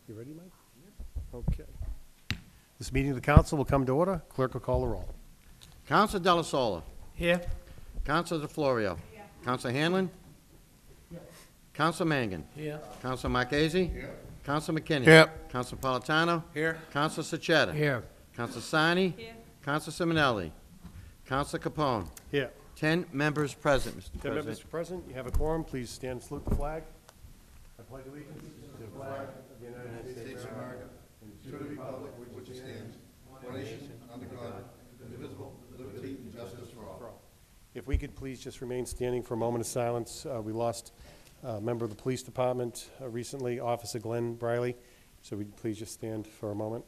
You ready, Mike? Okay. This meeting of the council will come to order. Clerk will call the roll. Counsel Della Sola. Here. Counsel DeFlorio. Counsel Hanlon. Counsel Mangan. Here. Counsel Marchese. Counsel McKinney. Here. Counsel Napolitano. Here. Counsel Sachetta. Here. Counsel Sani. Counsel Simonelli. Counsel Capone. Here. 10 members present, Mr. 10 President. members present. You have a quorum. Please stand and salute the flag. I pledge allegiance to the flag of the United States of America and to the republic which stands, one nation, under God, indivisible, with liberty and justice for all. If we could please just remain standing for a moment of silence. We lost a member of the police department recently, Officer Glenn Briley. So we'd please just stand for a moment.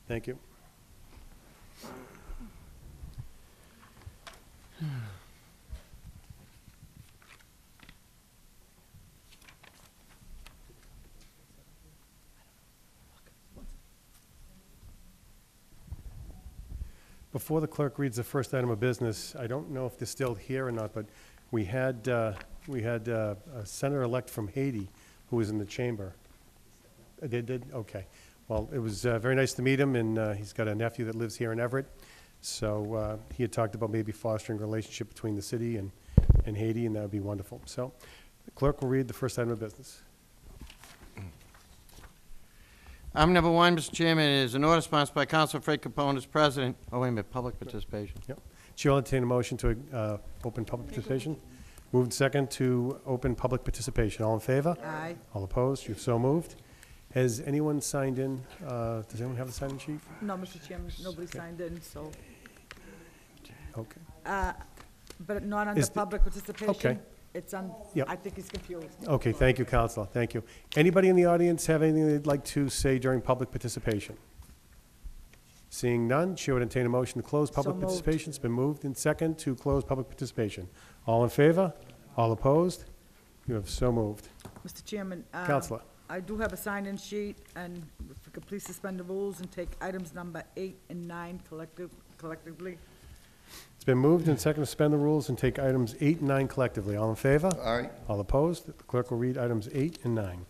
Thank you. Before the clerk reads the first item of business, I don't know if they're still here or not, but we had a senator-elect from Haiti who was in the chamber. They did? Okay. Well, it was very nice to meet him, and he's got a nephew that lives here in Everett. So he had talked about maybe fostering a relationship between the city and Haiti, and that would be wonderful. So the clerk will read the first item of business. Item number 1, Mr. Chairman, is an order sponsored by Counsel Fred Capone as president. Oh, wait a minute, public participation. Yep. Chair will entertain a motion to open public participation. Moved second to open public participation. All in favor? Aye. All opposed? You've so moved. Has anyone signed in? Does anyone have the sign-in sheet? No, Mr. Chairman, nobody signed in, so, Okay. but not under Is the- public participation. Okay. It's on, Yep. I think he's confused. Okay, thank you, Counselor. Thank you. Anybody in the audience have anything they'd like to say during public participation? Seeing none, Chair would entertain a motion to close public moved. participation. It's been moved and second to close public participation. All in favor? All opposed? You have so moved. Mr. Chairman. Counselor. I do have a sign-in sheet, and if we could please suspend the rules and take items number 8 and 9 collectively. It's been moved and second to suspend the rules and take items 8 and 9 collectively. All in favor? Aye. All opposed? The clerk will read items 8 and 9.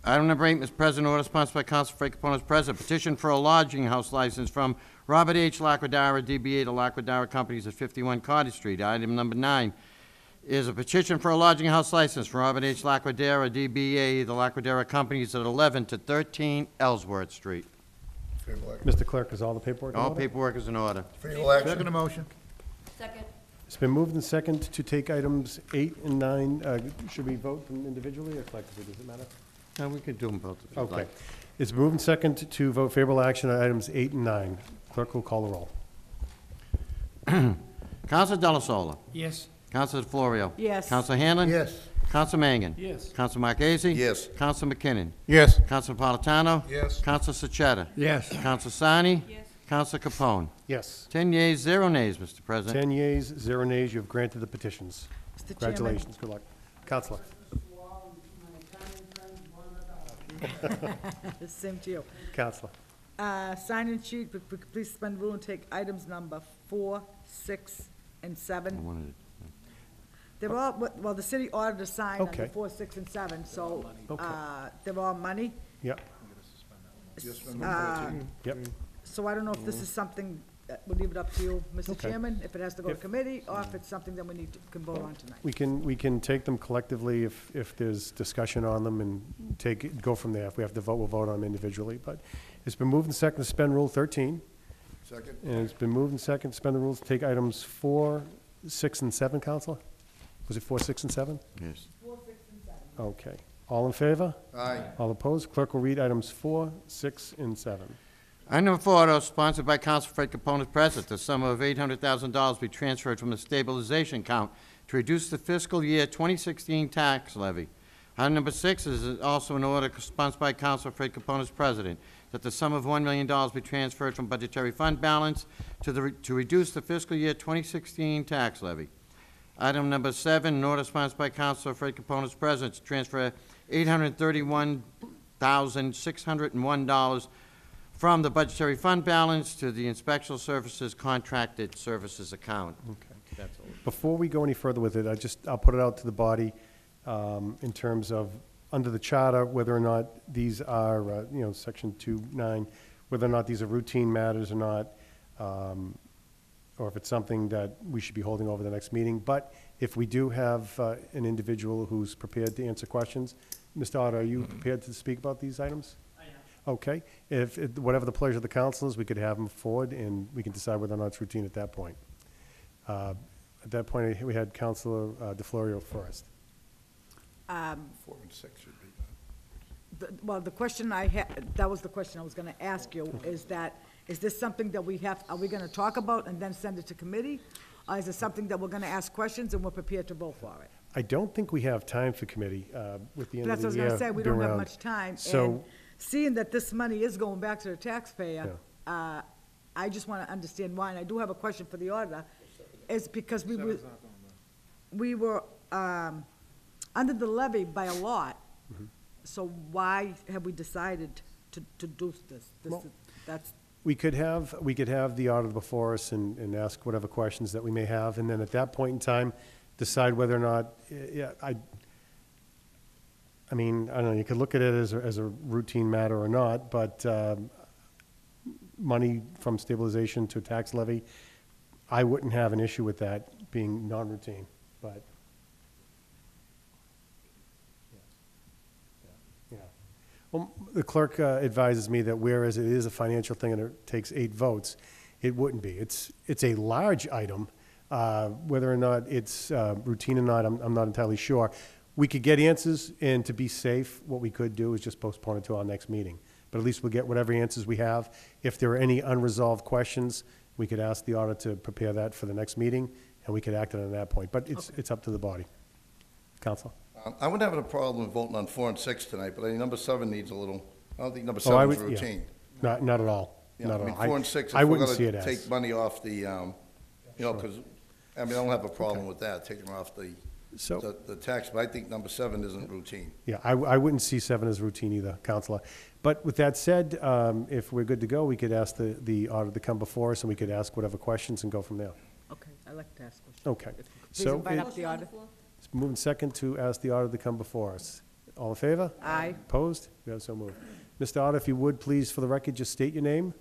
Item number 8, Mr. President, order sponsored by Counsel Fred Capone as president. Petition for a lodging house license from Robert H. Laquadara, DBA, the Laquadara Companies at 51 Cottage Street. Item number 9 is a petition for a lodging house license from Robert H. Laquadara, DBA, the Laquadara Companies at 11 to 13 Ellsworth Street. Favorable action. Mr. Clerk, is all the paperwork in All order? paperwork is in order. Favorable action. Second motion. Second. It's been moved and second to take items 8 and 9. Should we vote them individually or collectively? Does it matter? No, we could do them both if you'd Okay. like. It's moved and second to vote favorable action on items 8 and 9. Clerk will call the roll. Counsel Della Sola. Yes. Counsel DeFlorio. Yes. Counsel Hanlon. Yes. Counsel Mangan. Yes. Counsel Marchese. Yes. Counsel McKinnon. Yes. Counsel Napolitano. Yes. Counsel Sachetta. Yes. Counsel Sani. Yes. Counsel Capone. Yes. 10 yeas, 0 nays, Mr. President. 10 yeas, 0 nays. You have granted the petitions. Mr. Chairman. Congratulations. Good luck. Counselor. Same to you. Counselor. Sign-in sheet, if we could please suspend the rule and take items number 4, 6, and 7. One They're all, well, the city auditor signed Okay. under 4, 6, and 7, so, Okay. they're all money. Yep. Yep. So I don't know if this is something, that we'll leave it up to you, Mr. Okay. Chairman, if it has to go to If- committee, or if it's something that we need to, can vote on tonight. We can take them collectively if there's discussion on them and go from there. If we have to vote, we'll vote on them individually. But it's been moved and second to suspend Rule 13. Second. And it's been moved and second to suspend the rules to take items 4, 6, and 7, Counselor? Was it 4, 6, and 7? Yes. Okay. All in favor? Aye. All opposed? Clerk will read items 4, 6, and 7. Item number 4, order sponsored by Counsel Fred Capone as president. The sum of $800,000 be transferred from the stabilization account to reduce the fiscal year 2016 tax levy. Item number 6 is also an order sponsored by Counsel Fred Capone as president, that the sum of $1 million be transferred from budgetary fund balance to reduce the fiscal year 2016 tax levy. Item number 7, an order sponsored by Counsel Fred Capone as president, to transfer $831,601 from the budgetary fund balance to the Inspectional Services Contracted Services account. Okay. That's all. before we go any further with it, I'll put it out to the body in terms of, under the charter, whether or not these are, Section 2.9, whether or not these are routine matters or not, or if it's something that we should be holding over the next meeting. But if we do have an individual who's prepared to answer questions, Mr. Otter, are you prepared to speak about these items? I am. Okay. Whatever the pleasure of the council is, we could have them forward, and we can decide whether or not it's routine at that point. At that point, we had Councilor DeFlorio first. 4 and 6 should be done. Well, the question I had, that was the question I was gonna ask you, is this something that are we gonna talk about and then send it to committee? Or is it something that we're gonna ask questions and we're prepared to vote for it? I don't think we have time for committee with the end That's of what the I was year. gonna say, we don't being have around. much time. So- And seeing that this money is going back to the taxpayer, I just wanna understand why, and I do have a question for the auditor, is because we were under the levy by a lot, so why have we decided to do this? Well- That's, We could have the auditor before us and ask whatever questions that we may have, and then at that point in time, decide whether or not, I mean, I don't know, you could look at it as a routine matter or not, but money from stabilization to tax levy, I wouldn't have an issue with that being non-routine, but. Yeah. Well, the clerk advises me that whereas it is a financial thing and it takes 8 votes, it wouldn't be. It's a large item. Whether or not it's routine or not, I'm not entirely sure. We could get answers, and to be safe, what we could do is just postpone it to our next meeting. But at least we'll get whatever answers we have. If there are any unresolved questions, we could ask the auditor to prepare that for the next meeting, and we could act on it at that point. But it's up to the body. Counsel? I wouldn't have a problem voting on 4 and 6 tonight, but I think number 7 needs a little, I don't think number Oh, I 7 is would- yeah. routine. Not at all. Yeah, Not I at mean, all. 4 and 6, I if we're wouldn't see it gonna as. take money off the, because, I mean, I don't have a problem with that, taking off So- the tax, but I think number 7 isn't routine. Yeah, I wouldn't see 7 as routine either, Counselor. But with that said, if we're good to go, we could ask the auditor to come before us, and we could ask whatever questions and go from there. okay, I like to ask questions. Okay. Please So invite it- up the auditor. It's moving second to ask the auditor to come before us. All in favor? Aye. Opposed? We have so moved. Mr. Auditor, if you would, please, for the record, just state your name.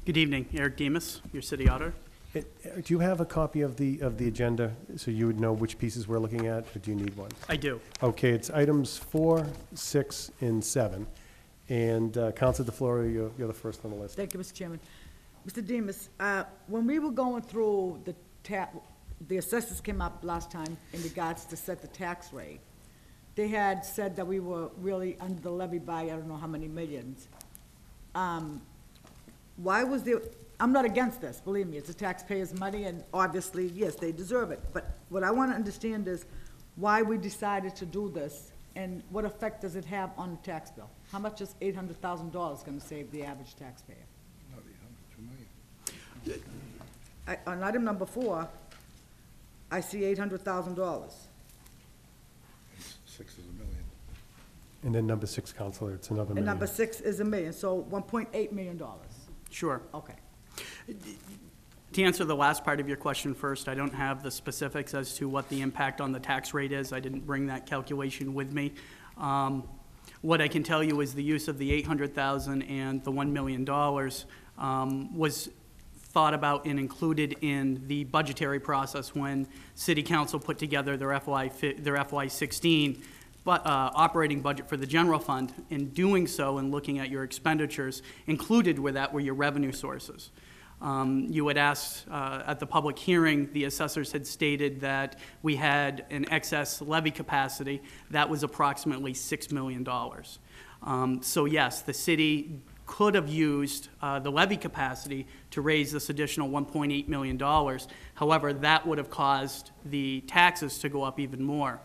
Good evening, Eric Demus, your city auditor. Do you have a copy of the agenda, so you would know which pieces we're looking at, or do you need one? I do. Okay, it's items 4, 6, and 7. And Counselor DeFlorio, you're the first on the list. Thank you, Mr. Chairman. Mr. Demus, when we were going through the assessors came up last time in regards to set the tax rate. They had said that we were really under the levy by, I don't know how many millions. Why was there, I'm not against this, believe me, it's the taxpayers' money, and obviously, yes, they deserve it. But what I want to understand is why we decided to do this, and what effect does it have on the tax bill? How much is $800,000 going to save the average taxpayer? On item number 4, I see $800,000. 6 is $1 million. And then number 6, Counselor, it's another And million. number 6 is $1 million, so $1.8 million. Sure. Okay. To answer the last part of your question first, I don't have the specifics as to what the impact on the tax rate is. I didn't bring that calculation with me. What I can tell you is the use of the $800,000 and the $1 million was thought about and included in the budgetary process when City Council put together their FY16 operating budget for the general fund. In doing so and looking at your expenditures, included with that were your revenue sources. You had asked at the public hearing, the assessors had stated that we had an excess levy capacity that was approximately $6 million. So yes, the city could have used the levy capacity to raise this additional $1.8 million. However, that would have caused the taxes to go up even more.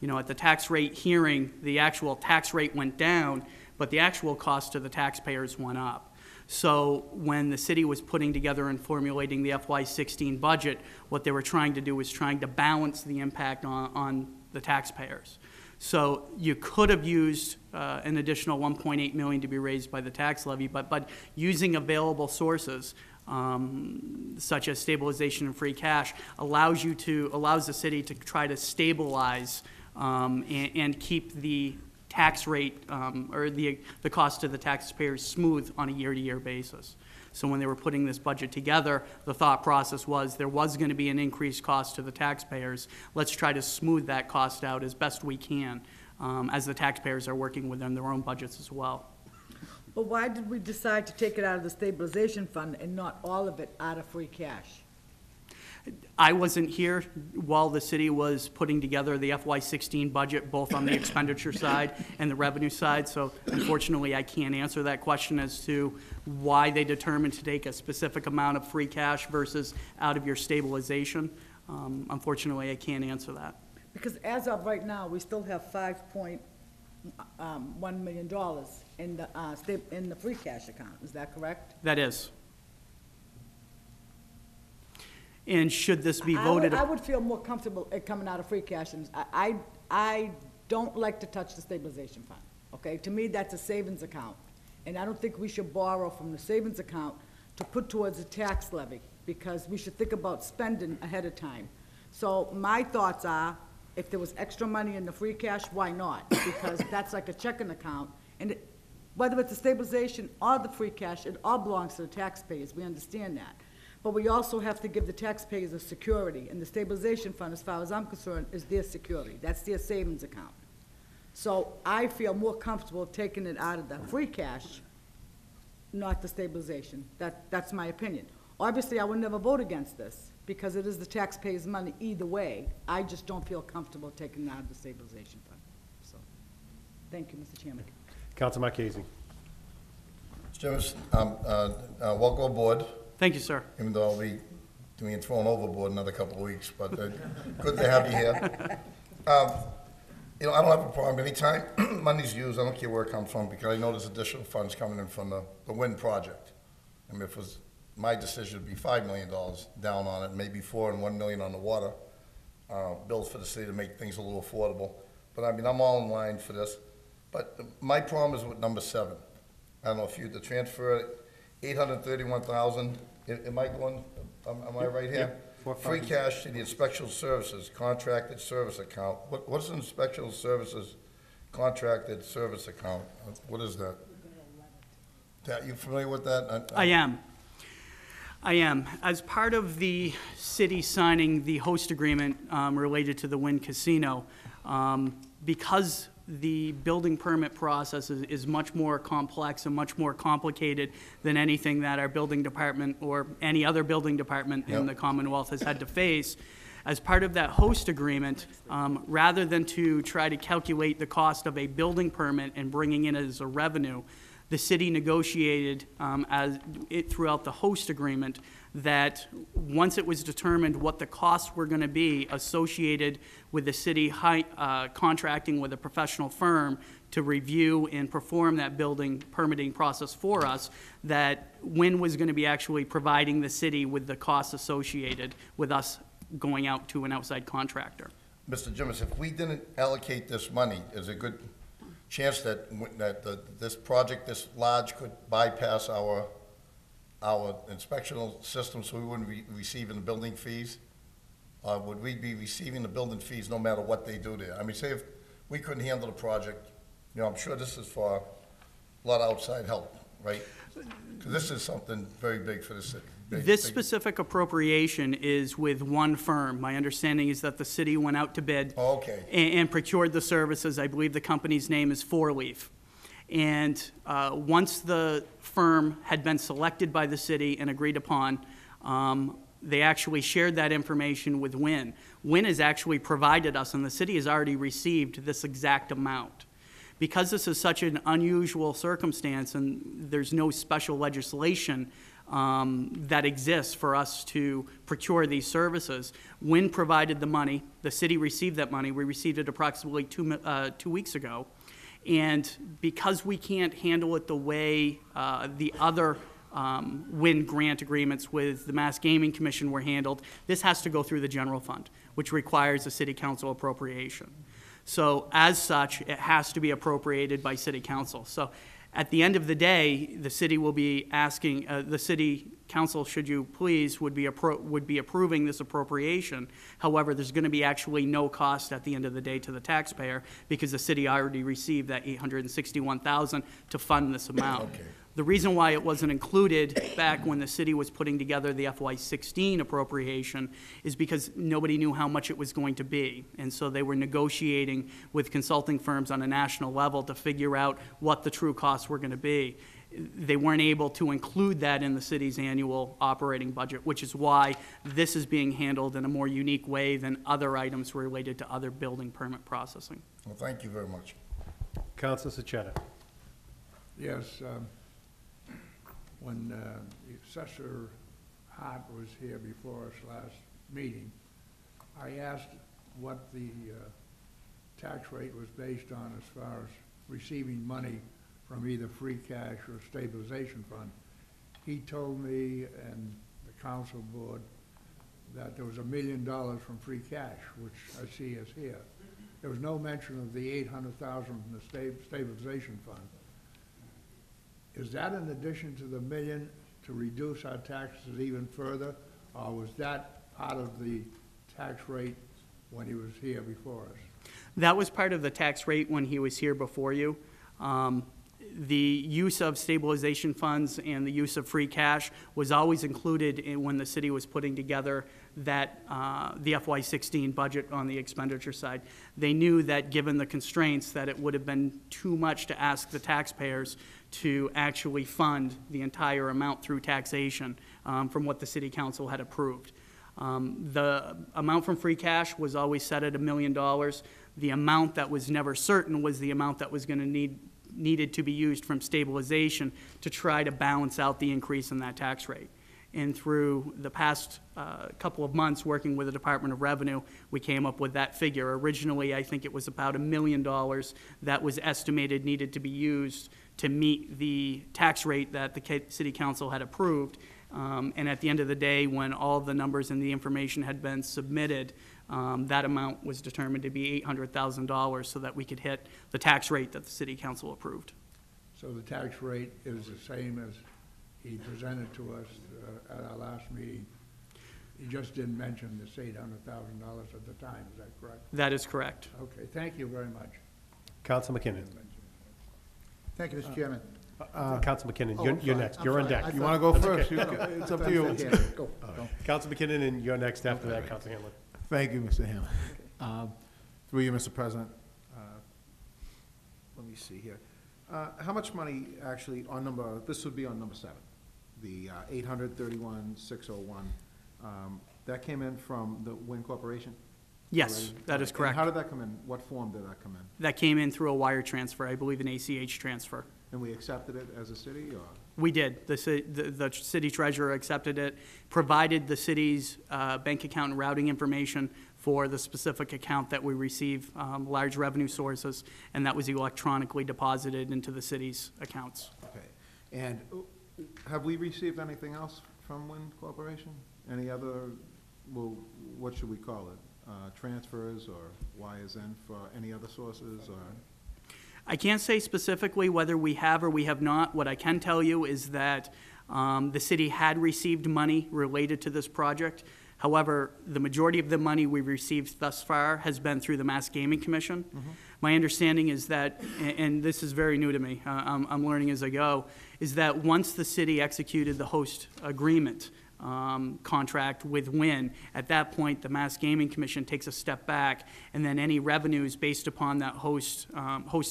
You know, at the tax rate hearing, the actual tax rate went down, but the actual cost to the taxpayers went up. So when the city was putting together and formulating the FY16 budget, what they were trying to do was trying to balance the impact on the taxpayers. So you could have used an additional $1.8 million to be raised by the tax levy, but using available sources, such as stabilization and free cash, allows the city to try to stabilize and keep the tax rate or the cost to the taxpayers smooth on a year-to-year basis. So when they were putting this budget together, the thought process was there was going to be an increased cost to the taxpayers. Let's try to smooth that cost out as best we can, as the taxpayers are working within their own budgets as well. But why did we decide to take it out of the stabilization fund and not all of it out of free cash? I wasn't here while the city was putting together the FY16 budget, both on the expenditure side and the revenue side, so unfortunately I can't answer that question as to why they determined to take a specific amount of free cash versus out of your stabilization. Unfortunately, I can't answer that. Because as of right now, we still have $5.1 million in the free cash account, is that correct? That is. And should this be I voted? would feel more comfortable it coming out of free cash, and I don't like to touch the stabilization fund, okay? To me, that's a savings account, and I don't think we should borrow from the savings account to put towards a tax levy, because we should think about spending ahead of time. So my thoughts are, if there was extra money in the free cash, why not? Because that's like a checking account, and whether it's a stabilization or the free cash, it all belongs to the taxpayers, we understand that. But we also have to give the taxpayers a security, and the stabilization fund, as far as I'm concerned, is their security. That's their savings account. So I feel more comfortable taking it out of the free cash, not the stabilization. That's my opinion. Obviously, I would never vote against this, because it is the taxpayers' money either way. I just don't feel comfortable taking it out of the stabilization fund. So, thank you, Mr. Chairman. Council Marchese. Mr. Chairman, welcome aboard, Thank you, sir. even though I'll be being thrown overboard another couple of weeks, but good to have you here. You know, I don't have a problem. Anytime money's used, I don't care where it comes from, because I know there's additional funds coming in from the wind project. I mean, if it was my decision, it'd be $5 million down on it, maybe $4 and $1 million on the water bills for the city to make things a little affordable. But I mean, I'm all in line for this. But my problem is with number 7. I don't know if you, the transfer, 831,000, am I going, am I right here? Free cash to the inspectional services, contracted service account. What's an inspectional services contracted service account? What is that? You familiar with that? I am. As part of the city signing the host agreement related to the Wynn Casino, because the building permit process is much more complex and much more complicated than anything that our building department or any other building department in the Commonwealth has had to face. As part of that host agreement, rather than to try to calculate the cost of a building permit and bringing it as a revenue, the city negotiated throughout the host agreement that once it was determined what the costs were going to be associated with the city contracting with a professional firm to review and perform that building permitting process for us, that Wynn was going to be actually providing the city with the costs associated with us going out to an outside contractor. Mr. Jimmons, if we didn't allocate this money, is there a good chance that this project this large could bypass our inspectional system, so we wouldn't be receiving the building fees? Would we be receiving the building fees no matter what they do there? I mean, say if we couldn't handle the project, you know, I'm sure this is for a lot of outside help, right? Because this is something very big for the city. This specific appropriation is with one firm. My understanding is that the city went out to bid and procured the services. I believe the company's name is Four Leaf. And once the firm had been selected by the city and agreed upon, they actually shared that information with Wynn. Wynn has actually provided us, and the city has already received this exact amount. Because this is such an unusual circumstance and there's no special legislation that exists for us to procure these services, Wynn provided the money. The city received that money. We received it approximately 2 weeks ago. And because we can't handle it the way the other Wynn grant agreements with the Mass Gaming Commission were handled, this has to go through the general fund, which requires a city council appropriation. So as such, it has to be appropriated by city council. So at the end of the day, the city will be asking, the city council, should you please, would be approving this appropriation. However, there's going to be actually no cost at the end of the day to the taxpayer because the city already received that $861,000 to fund this amount. Okay. The reason why it wasn't included back when the city was putting together the FY16 appropriation is because nobody knew how much it was going to be. And so they were negotiating with consulting firms on a national level to figure out what the true costs were going to be. They weren't able to include that in the city's annual operating budget, which is why this is being handled in a more unique way than other items related to other building permit processing. Well, thank you very much. Council Sachetta. Yes, when Assessor Hart was here before us last meeting, I asked what the tax rate was based on as far as receiving money from either free cash or stabilization fund. He told me and the council board that there was $1 million from free cash, which I see as here. There was no mention of the $800,000 from the stabilization fund. Is that in addition to the $1 million to reduce our taxes even further, or was that part of the tax rate when he was here before us? That was part of the tax rate when he was here before you. The use of stabilization funds and the use of free cash was always included when the city was putting together that the FY16 budget on the expenditure side. They knew that given the constraints that it would have been too much to ask the taxpayers to actually fund the entire amount through taxation from what the city council had approved. The amount from free cash was always set at $1 million. The amount that was never certain was the amount that was going to needed to be used from stabilization to try to balance out the increase in that tax rate. And through the past couple of months working with the Department of Revenue, we came up with that figure. Originally, I think it was about $1 million that was estimated needed to be used to meet the tax rate that the City Council had approved. And at the end of the day, when all the numbers and the information had been submitted, that amount was determined to be $800,000 so that we could hit the tax rate that the City Council approved. So the tax rate is the same as he presented to us at our last meeting. He just didn't mention this $800,000 at the time, is that correct? That is correct. Okay, thank you very much. Council McKinnon. Thank you, Mr. Chairman. Council McKinnon, Oh, you're I'm sorry. next. I'm You're on sorry. deck. I You thought- want to go That's first? okay. It's up to you. Go. Council McKinnon, and you're next after that, Council Hanlon. Thank you, Mr. Hammond. Through you, Mr. President. Let me see here. How much money actually on this would be on number 7, the 831,601, that came in from the Wynn Corporation? Yes, already? that is And correct. how did that come in? What form did that come in? That came in through a wire transfer, I believe an ACH transfer. And we accepted it as a city, or? We did. The city treasurer accepted it, provided the city's bank account and routing information for the specific account that we receive large revenue sources, and that was electronically deposited into the city's accounts. Okay. And have we received anything else from Wynn Corporation? Any other, well, what should we call it? Transfers or wires in for any other sources, or? I can't say specifically whether we have or we have not. What I can tell you is that the city had received money related to this project. However, the majority of the money we've received thus far has been through the Mass Gaming Commission. My understanding is that, and this is very new to me, I'm learning as I go, is that once the city executed the host agreement contract with Wynn, at that point, the Mass Gaming Commission takes a step back, and then any revenues based upon that host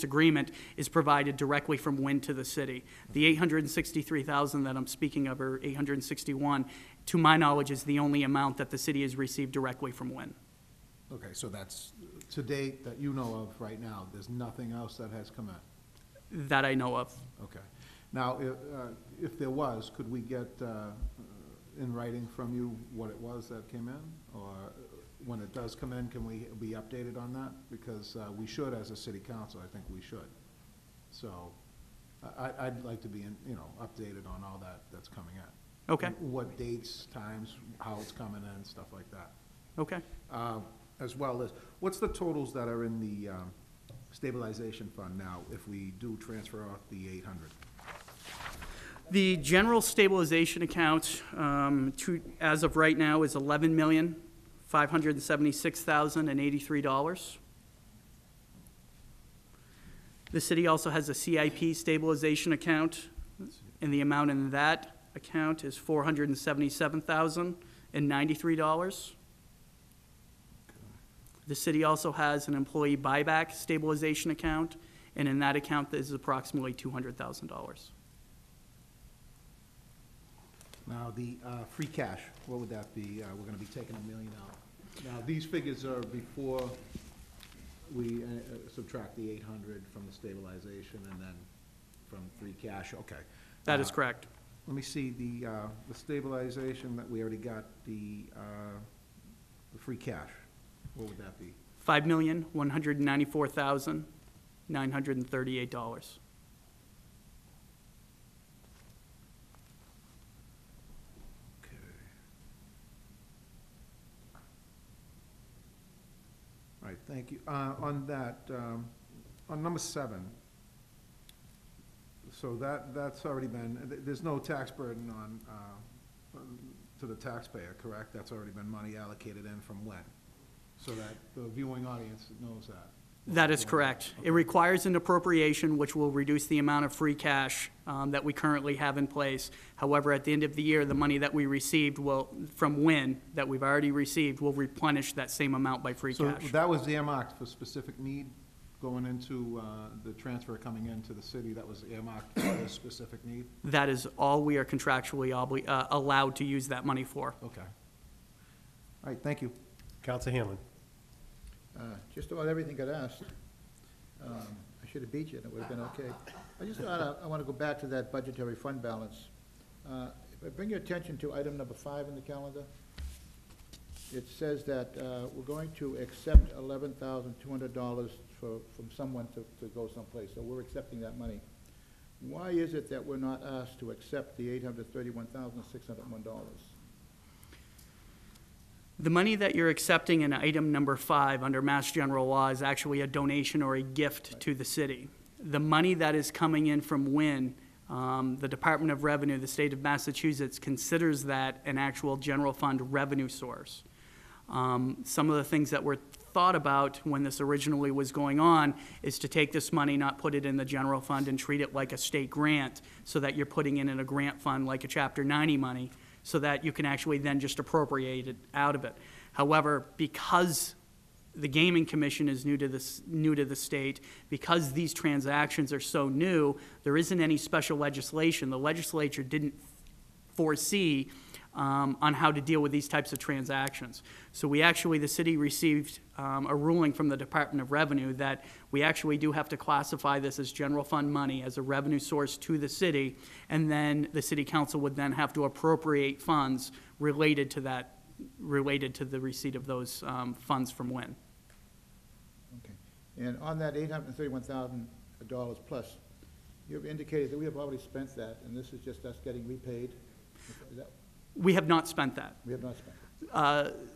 agreement is provided directly from Wynn to the city. The $863,000 that I'm speaking of, or $861, to my knowledge, is the only amount that the city has received directly from Wynn. Okay, so that's, to date, that you know of right now, there's nothing else that has come in? That I know of. Okay. Now, if there was, could we get in writing from you what it was that came in? Or when it does come in, can we be updated on that? Because we should, as a city council, I think we should. So I'd like to be, updated on all that's coming in. Okay. What dates, times, how it's coming in, stuff like that. Okay. as well as, what's the totals that are in the stabilization fund now if we do transfer out the 800? The general stabilization account, as of right now, is $11,576,083. The city also has a CIP stabilization account, and the amount in that account is $477,093. The city also has an employee buyback stabilization account, and in that account is approximately $200,000. Now, the free cash, what would that be? We're gonna be taking $1 million out. Now, these figures are before we subtract the 800 from the stabilization and then from free cash, okay. That is correct. Let me see, the stabilization that we already got, the free cash, what would that be? $5,194,938. All right, thank you. On that, on number 7, so that's already been, there's no tax burden on, to the taxpayer, correct? That's already been money allocated in from when? So that the viewing audience knows that. That is correct. It requires an appropriation, which will reduce the amount of free cash that we currently have in place. However, at the end of the year, the money that we received will, from WIN, that we've already received, will replenish that same amount by free So cash. that was earmarked for specific need going into the transfer coming into the city, that was earmarked for this specific need? That is all we are contractually allowed to use that money for. Okay. All right, thank you. Counselor Hanlon. Just about everything got asked. I should have beat you, and it would have been okay. I want to go back to that budgetary fund balance. If I bring your attention to item number 5 in the calendar, it says that we're going to accept $11,200 from someone to go someplace, so we're accepting that money. Why is it that we're not asked to accept the $831,601? The money that you're accepting in item number 5 under Mass General Law is actually a donation or a gift to the city. The money that is coming in from WIN, the Department of Revenue, the state of Massachusetts, considers that an actual general fund revenue source. Some of the things that were thought about when this originally was going on is to take this money, not put it in the general fund, and treat it like a state grant, so that you're putting it in a grant fund like a Chapter 90 money, so that you can actually then just appropriate it out of it. However, because the Gaming Commission is new to the state, because these transactions are so new, there isn't any special legislation. The legislature didn't foresee on how to deal with these types of transactions. So the city received a ruling from the Department of Revenue that we actually do have to classify this as general fund money, as a revenue source to the city, and then the city council would then have to appropriate funds related to that, related to the receipt of those funds from WIN. Okay. And on that $831,000 plus, you've indicated that we have already spent that, and this is just us getting repaid? Is that, We have not spent that. we have not spent it?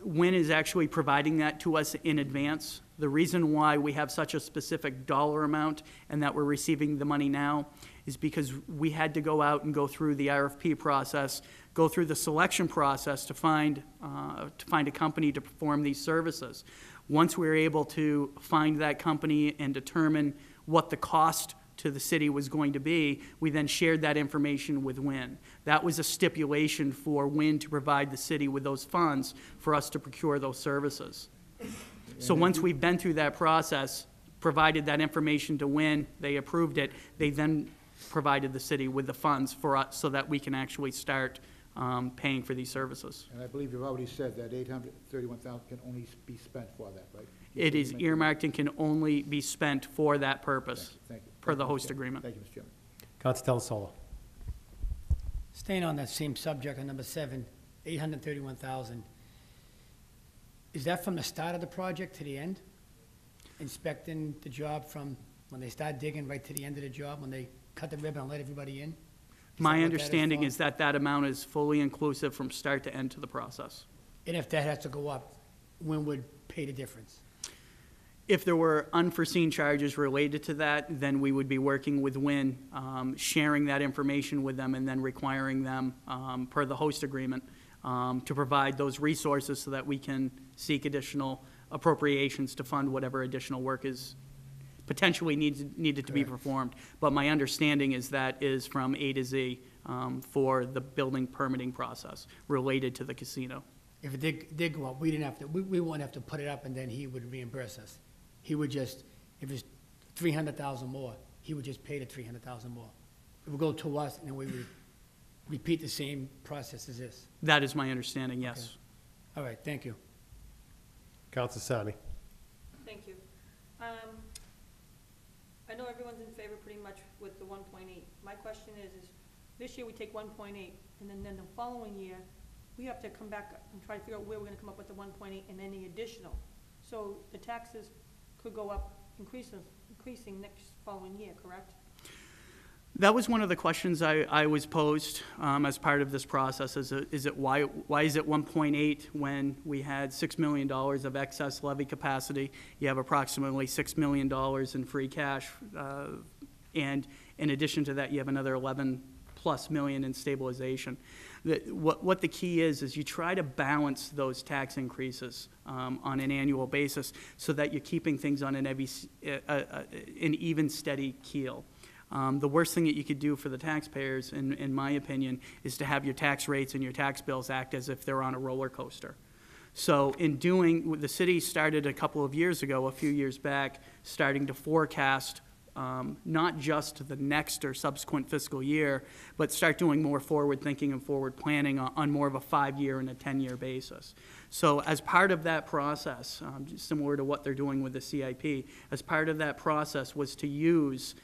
WIN is actually providing that to us in advance. The reason why we have such a specific dollar amount and that we're receiving the money now is because we had to go out and go through the RFP process, go through the selection process to find a company to perform these services. Once we were able to find that company and determine what the cost to the city was going to be, we then shared that information with WIN. That was a stipulation for WIN to provide the city with those funds for us to procure those services. So once we've been through that process, provided that information to WIN, they approved it, they then provided the city with the funds for us so that we can actually start paying for these services. And I believe you've already said that $831,000 can only be spent for that, right? It is earmarked and can only be spent for that purpose, Thank you. per the Thank you, host Mr. Chairman. agreement. Thank you, Mr. Chairman. Counselor Delasola. Staying on that same subject on number 7, 831,000. Is that from the start of the project to the end? Inspecting the job from when they start digging right to the end of the job, when they cut the ribbon and let everybody in? My understanding is that that amount is fully inclusive from start to end to the process. And if that has to go up, when would pay the difference? If there were unforeseen charges related to that, then we would be working with Win, sharing that information with them, and then requiring them, per the host agreement, to provide those resources so that we can seek additional appropriations to fund whatever additional work is potentially needed to be performed. But my understanding is that is from A to Z for the building permitting process related to the casino. If it did go up, we didn't have to, we wouldn't have to put it up and then he would reimburse us. He would just, if it's 300,000 more, he would just pay the 300,000 more. It would go to us and then we would repeat the same process as this. That is my understanding, yes. All right, thank you. Counsel Sani. Thank you. I know everyone's in favor pretty much with the 1.8. My question is this year we take 1.8, and then the following year, we have to come back and try to figure out where we're gonna come up with the 1.8 and any additional. So the taxes could go up, increasing next following year, correct? That was one of the questions I was posed as part of this process. Why is it 1.8 when we had $6 million of excess levy capacity? You have approximately $6 million in free cash, and in addition to that, you have another 11+ million in stabilization. What the key is you try to balance those tax increases on an annual basis so that you're keeping things on an even, steady keel. The worst thing that you could do for the taxpayers, in my opinion, is to have your tax rates and your tax bills act as if they're on a roller coaster. So in doing, the city started a couple of years ago, a few years back, starting to forecast not just the next or subsequent fiscal year, but start doing more forward thinking and forward planning on more of a 5-year and a 10-year basis. So as part of that process, similar to what they're doing with the CIP, as part of that process was to use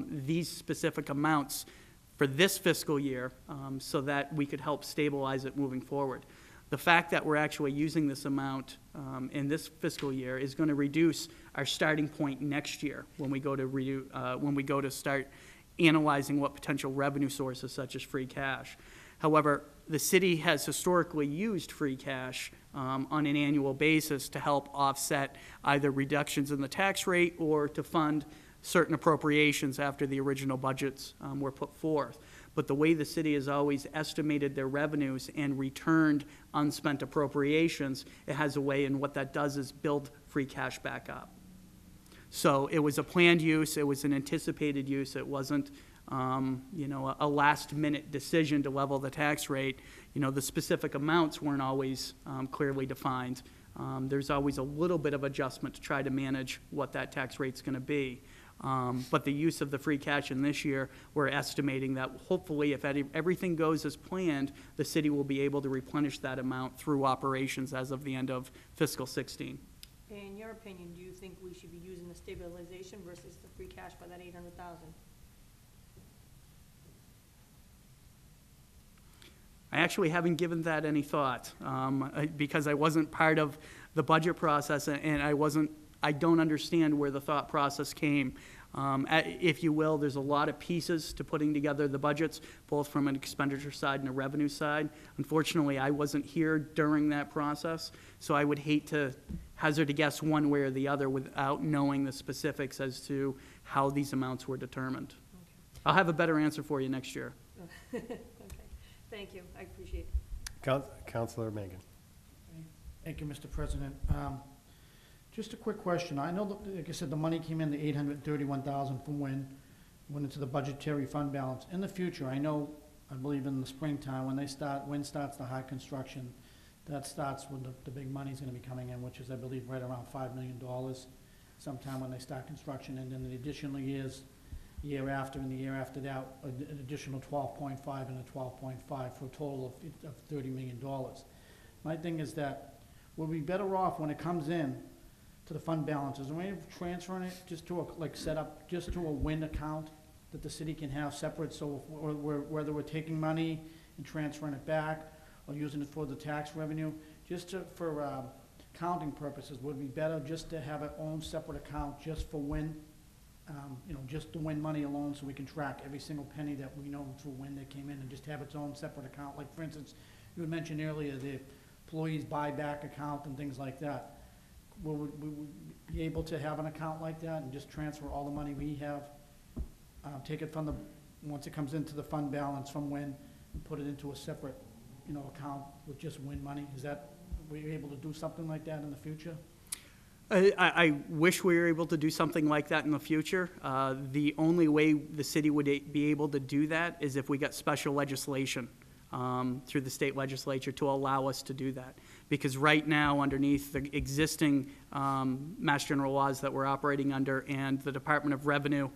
these specific amounts for this fiscal year so that we could help stabilize it moving forward. The fact that we're actually using this amount in this fiscal year is going to reduce our starting point next year when we go to start analyzing what potential revenue sources such as free cash. However, the city has historically used free cash on an annual basis to help offset either reductions in the tax rate or to fund certain appropriations after the original budgets were put forth. But the way the city has always estimated their revenues and returned unspent appropriations, it has a way, and what that does is build free cash back up. So it was a planned use, it was an anticipated use, it wasn't a last-minute decision to level the tax rate. The specific amounts weren't always clearly defined. There's always a little bit of adjustment to try to manage what that tax rate's going to be. But the use of the free cash in this year, we're estimating that hopefully if everything goes as planned, the city will be able to replenish that amount through operations as of the end of fiscal 16. In your opinion, do you think we should be using the stabilization versus the free cash by that 800,000? I actually haven't given that any thought because I wasn't part of the budget process and I don't understand where the thought process came. If you will, there's a lot of pieces to putting together the budgets, both from an expenditure side and a revenue side. Unfortunately, I wasn't here during that process, so I would hate to hazard a guess one way or the other without knowing the specifics as to how these amounts were determined. Okay. I'll have a better answer for you next year. Okay, thank you, I appreciate it. Councilor Mangan. Thank you, Mr. President. Just a quick question. I know that, like I said, the money came in, the $831,000 from Win, went into the budgetary fund balance. In the future, I believe in the springtime, when Win starts the high construction, that starts when the big money's gonna be coming in, which is, I believe, right around $5 million sometime when they start construction, and then the additional years, year after and the year after that, an additional 12.5 and a 12.5 for a total of $30 million. My thing is that we'll be better off when it comes in to the fund balance. Is there a way of transferring it just to set up just to a Win account that the city can have separate, so whether we're taking money and transferring it back or using it for the tax revenue, for accounting purposes, would it be better just to have our own separate account just for Win, just the Win money alone, so we can track every single penny that we know through Win that came in, and just have its own separate account? Like, for instance, you had mentioned earlier the employees buyback account and things like that. will we be able to have an account like that and just transfer all the money we have? Take it from the, once it comes into the fund balance from Win, and put it into a separate, account with just Win money? Is that, were you able to do something like that in the future? I wish we were able to do something like that in the future. The only way the city would be able to do that is if we got special legislation through the state legislature to allow us to do that. Because right now, underneath the existing Mass General laws that we're operating under and the Department of Revenue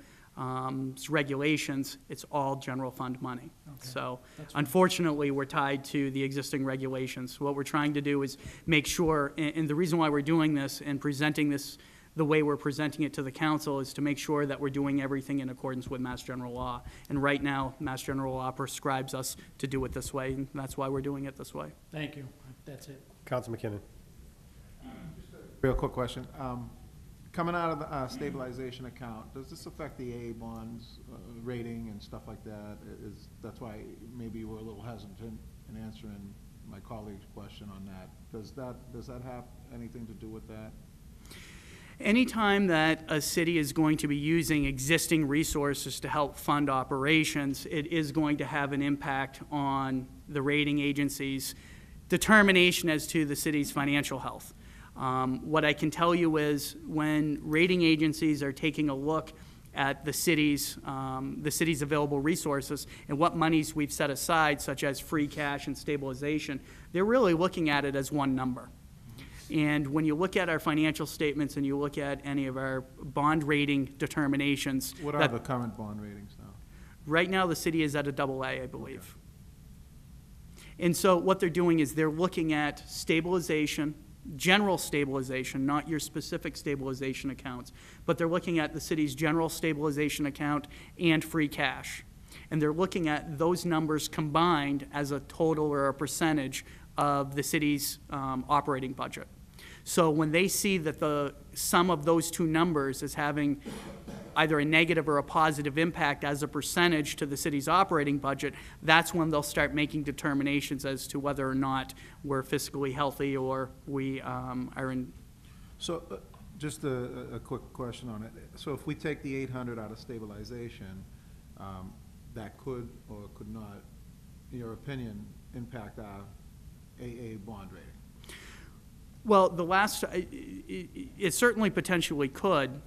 regulations, it's all general fund money. So unfortunately, we're tied to the existing regulations. What we're trying to do is make sure, and the reason why we're doing this and presenting this the way we're presenting it to the council is to make sure that we're doing everything in accordance with Mass General law. And right now, Mass General law prescribes us to do it this way, and that's why we're doing it this way. Thank you. That's it. Council McKinnon. Real quick question. Coming out of the stabilization account, does this affect the AA bonds rating and stuff like that? That's why maybe you were a little hesitant in answering my colleague's question on that. Does that have anything to do with that? Anytime that a city is going to be using existing resources to help fund operations, it is going to have an impact on the rating agencies' determination as to the city's financial health. What I can tell you is when rating agencies are taking a look at the city's available resources and what monies we've set aside, such as free cash and stabilization, they're really looking at it as one number. And when you look at our financial statements and you look at any of our bond rating determinations. What are the current bond ratings now? Right now, the city is at a AA, I believe. And so what they're doing is they're looking at stabilization, general stabilization, not your specific stabilization accounts, but they're looking at the city's general stabilization account and free cash. And they're looking at those numbers combined as a total or a percentage of the city's operating budget. So when they see that the sum of those two numbers is having either a negative or a positive impact as a percentage to the city's operating budget, that's when they'll start making determinations as to whether or not we're fiscally healthy or we are in. So just a quick question on it. So if we take the 800 out of stabilization, that could or could not, in your opinion, impact our AA bond rating? Well, it certainly potentially could.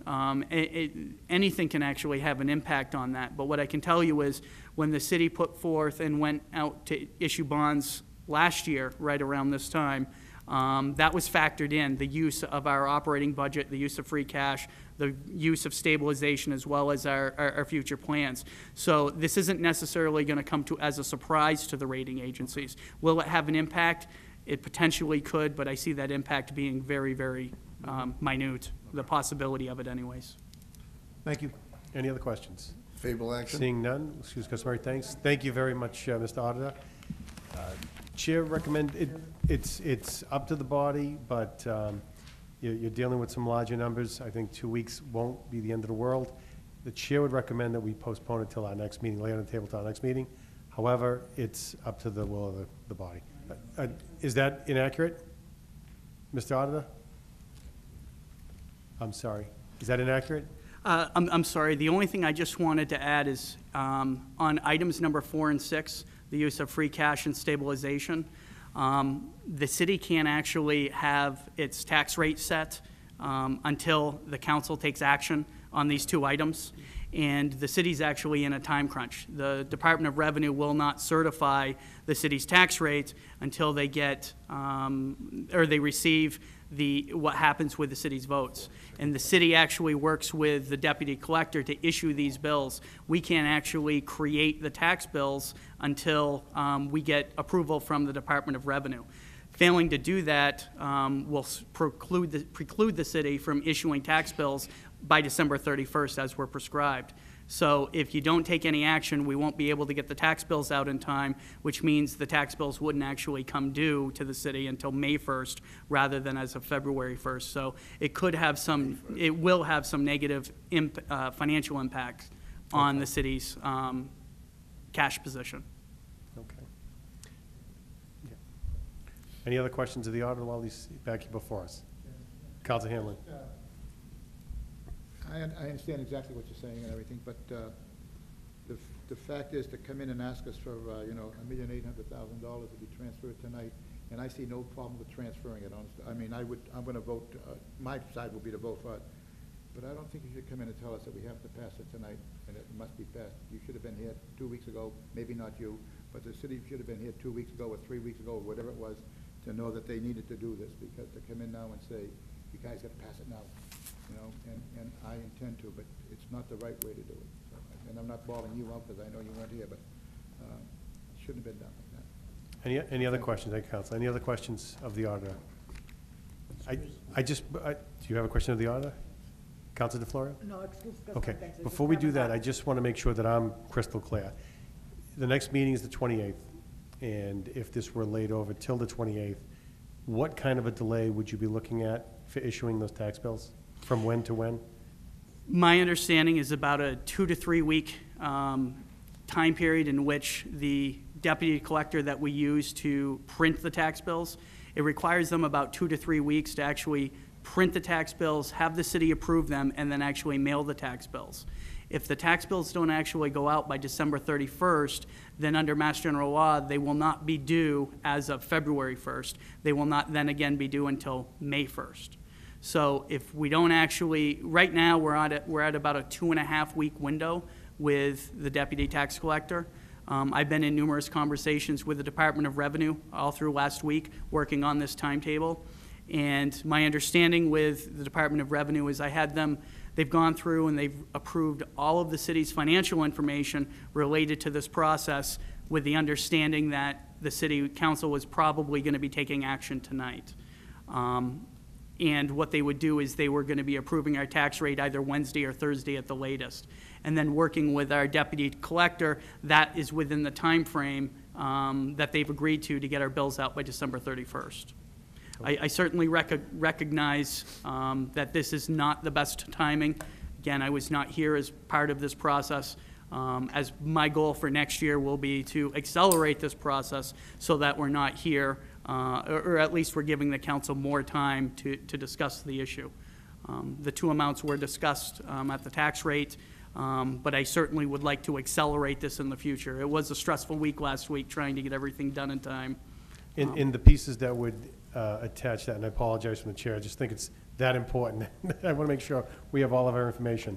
Anything can actually have an impact on that. But what I can tell you is when the city put forth and went out to issue bonds last year, right around this time, that was factored in, the use of our operating budget, the use of free cash, the use of stabilization, as well as our future plans. So this isn't necessarily going to come as a surprise to the rating agencies. Will it have an impact? It potentially could, but I see that impact being very, very minute, the possibility of it anyways. Thank you. Any other questions? Favorable action? Seeing none, excuse customary thanks. Thank you very much, Mr. Auditor. Chair recommend, it's up to the body, but you're dealing with some larger numbers. I think 2 weeks won't be the end of the world. The chair would recommend that we postpone it till our next meeting, lay on the table till our next meeting. However, it's up to the will of the body. Is that inaccurate, Mr. Auditor? I'm sorry. Is that inaccurate? I'm sorry. The only thing I just wanted to add is on items number 4 and 6, the use of free cash and stabilization, the city can't actually have its tax rate set until the council takes action on these 2 items. And the city's actually in a time crunch. The Department of Revenue will not certify the city's tax rates until they get, or they receive what happens with the city's votes. And the city actually works with the deputy collector to issue these bills. We can't actually create the tax bills until we get approval from the Department of Revenue. Failing to do that will preclude the city from issuing tax bills by December 31st as we're prescribed. So if you don't take any action, we won't be able to get the tax bills out in time, which means the tax bills wouldn't actually come due to the city until May 1st rather than as of February 1st. So it will have some negative financial impact on the city's cash position. Okay. Yeah. Any other questions of the auditor while he's back here before us? Counselor Hanlon. I understand exactly what you're saying and everything, but the fact is to come in and ask us for, $1,800,000 to be transferred tonight, and I see no problem with transferring it, honestly. I mean, I'm gonna vote, my side will be to vote for it, but I don't think you should come in and tell us that we have to pass it tonight, and it must be passed. You should have been here 2 weeks ago, maybe not you, but the city should have been here 2 weeks ago or 3 weeks ago, or whatever it was, to know that they needed to do this, because to come in now and say, you guys gotta pass it now, and I intend to, but it's not the right way to do it. So, and I'm not bawling you out, because I know you weren't here, but it shouldn't have been done like that. Any other questions, thank you, Counsel. Any other questions of the auditor? Do you have a question of the auditor? Counsel DeFlorio? No, excuse me. Okay, before we do that, I just want to make sure that I'm crystal clear. The next meeting is the 28th, and if this were laid over till the 28th, what kind of a delay would you be looking at for issuing those tax bills? From when to when? My understanding is about a 2 to 3 week time period in which the deputy collector that we use to print the tax bills, it requires them about 2 to 3 weeks to actually print the tax bills, have the city approve them, and then actually mail the tax bills. If the tax bills don't actually go out by December 31st, then under Mass General Law, they will not be due as of February 1st. They will not then again be due until May 1st. So if we don't actually, right now, we're at about a 2.5 week window with the deputy tax collector. I've been in numerous conversations with the Department of Revenue all through last week working on this timetable. And my understanding with the Department of Revenue is they've gone through and they've approved all of the city's financial information related to this process with the understanding that the city council was probably going to be taking action tonight. And what they would do is they were going to be approving our tax rate either Wednesday or Thursday at the latest. And then working with our deputy collector, that is within the time frame that they've agreed to get our bills out by December 31st. I certainly recognize that this is not the best timing. Again, I was not here as part of this process. As my goal for next year will be to accelerate this process so that we're not here, or at least we're giving the council more time to discuss the issue. The two amounts were discussed at the tax rate, but I certainly would like to accelerate this in the future. It was a stressful week last week trying to get everything done in time. In the pieces that would attach that, and I apologize from the chair, I just think it's that important. I want to make sure we have all of our information.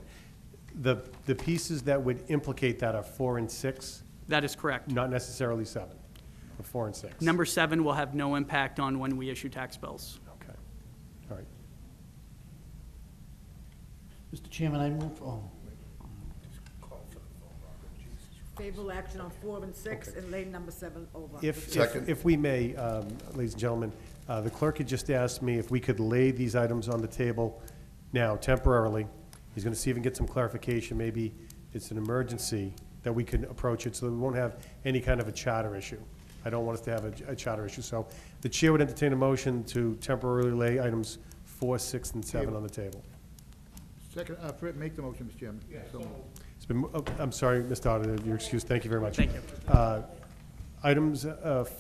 The pieces that would implicate that are 4 and 6? That is correct. Not necessarily 7, but 4 and 6. Number 7 will have no impact on when we issue tax bills. Okay, all right. Mr. Chairman, I move, Favorable action on 4 and 6 and lay number 7 over. If we may, ladies and gentlemen, the clerk had just asked me if we could lay these items on the table now temporarily. He's going to see if he can get some clarification. Maybe it's an emergency that we can approach it so that we won't have any kind of a charter issue. I don't want us to have a charter issue. So the chair would entertain a motion to temporarily lay items 4, 6, and 7 on the table. Second, make the motion, Mr. Chairman. So moved. It's been, I'm sorry, Mr. Auditor, your excuse. Thank you very much. Thank you. Items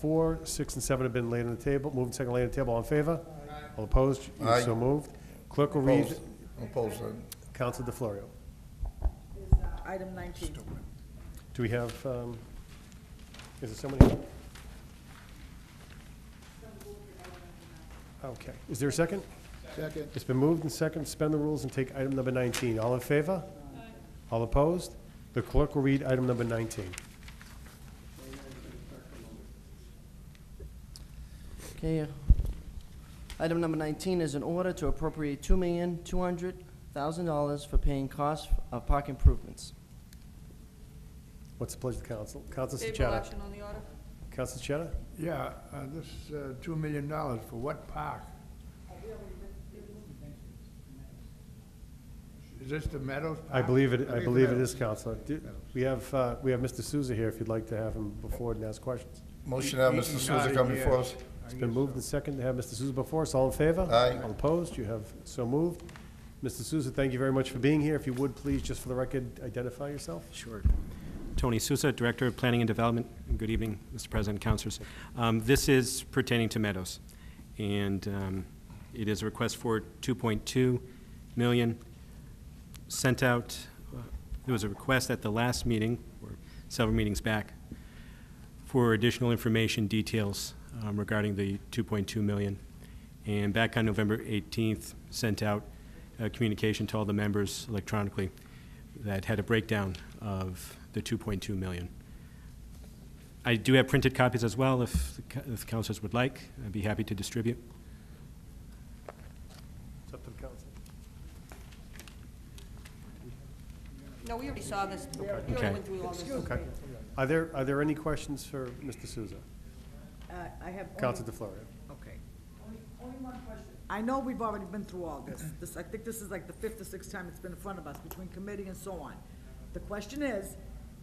4, 6, and 7 have been laid on the table. Moved and second laid on the table. All in favor? All opposed? Aye. So moved. Clerk will read. Opposed. Counsel DeFlorio. Is item 19. Do we have, is there somebody? Okay. Is there a second? Second. It's been moved and second, suspend the rules and take item number 19. All in favor? Aye. All opposed? The clerk will read item number 19. Okay. Item number 19 is an order to appropriate $2,200,000 for paying costs of park improvements. What's the pleasure of the council? Council Favorable Sachetta. action on the order? Council Sachetta? Yeah, this $2 million for what park? Is this the Meadows Park? I believe it Meadows. is, Counselor. We have Mr. Souza here if you'd like to have him before and ask questions. Motion to have Mr. Souza come before us. It's been moved and second to have Mr. Souza before us. All in favor? Aye. All opposed? You have so moved. Mr. Souza, thank you very much for being here. If you would, please, just for the record, identify yourself. Sure. Tony Souza, Director of Planning and Development. Good evening, Mr. President, Councilors. This is pertaining to Meadows. And It is a request for 2.2 million. Sent out, there was a request at the last meeting, or several meetings back, for additional information, details regarding the 2.2 million. And back on November 18th, sent out a communication to all the members electronically that had a breakdown of the 2.2 million. I do have printed copies as well, if the councilors would like. I'd be happy to distribute. It's up to the council. No, we already saw this. We already Okay. went through all this. Okay. Are there any questions for Mr. Souza? I have. Council DeFlorio. Okay. Only one question. I know we've already been through all this. I think this is like the 5th or 6th time it's been in front of us, between committee and so on. The question is,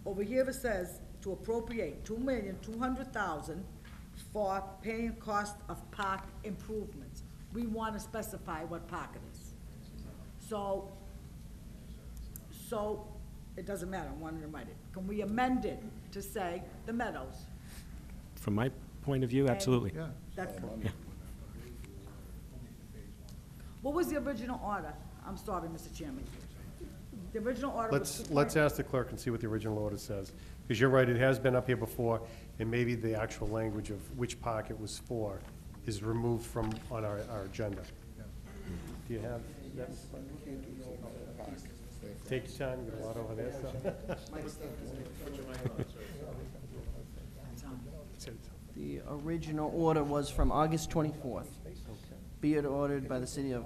over here it says to appropriate $2,200,000 for paying cost of park improvements. We want to specify what park it is. So it doesn't matter, I wanted to write it. Can we amend it to say the Meadows? From my point of view, absolutely. Yeah. That's cool. Yeah. What was the original order? I'm sorry, Mr. Chairman. The original order was. Let's ask the clerk and see what the original order says. Because you're right, it has been up here before, and maybe the actual language of which park it was for is removed from, on our agenda. Do you have that? Take your time, you got a lot over there, so. The original order was from August 24th. Be it ordered by the City of,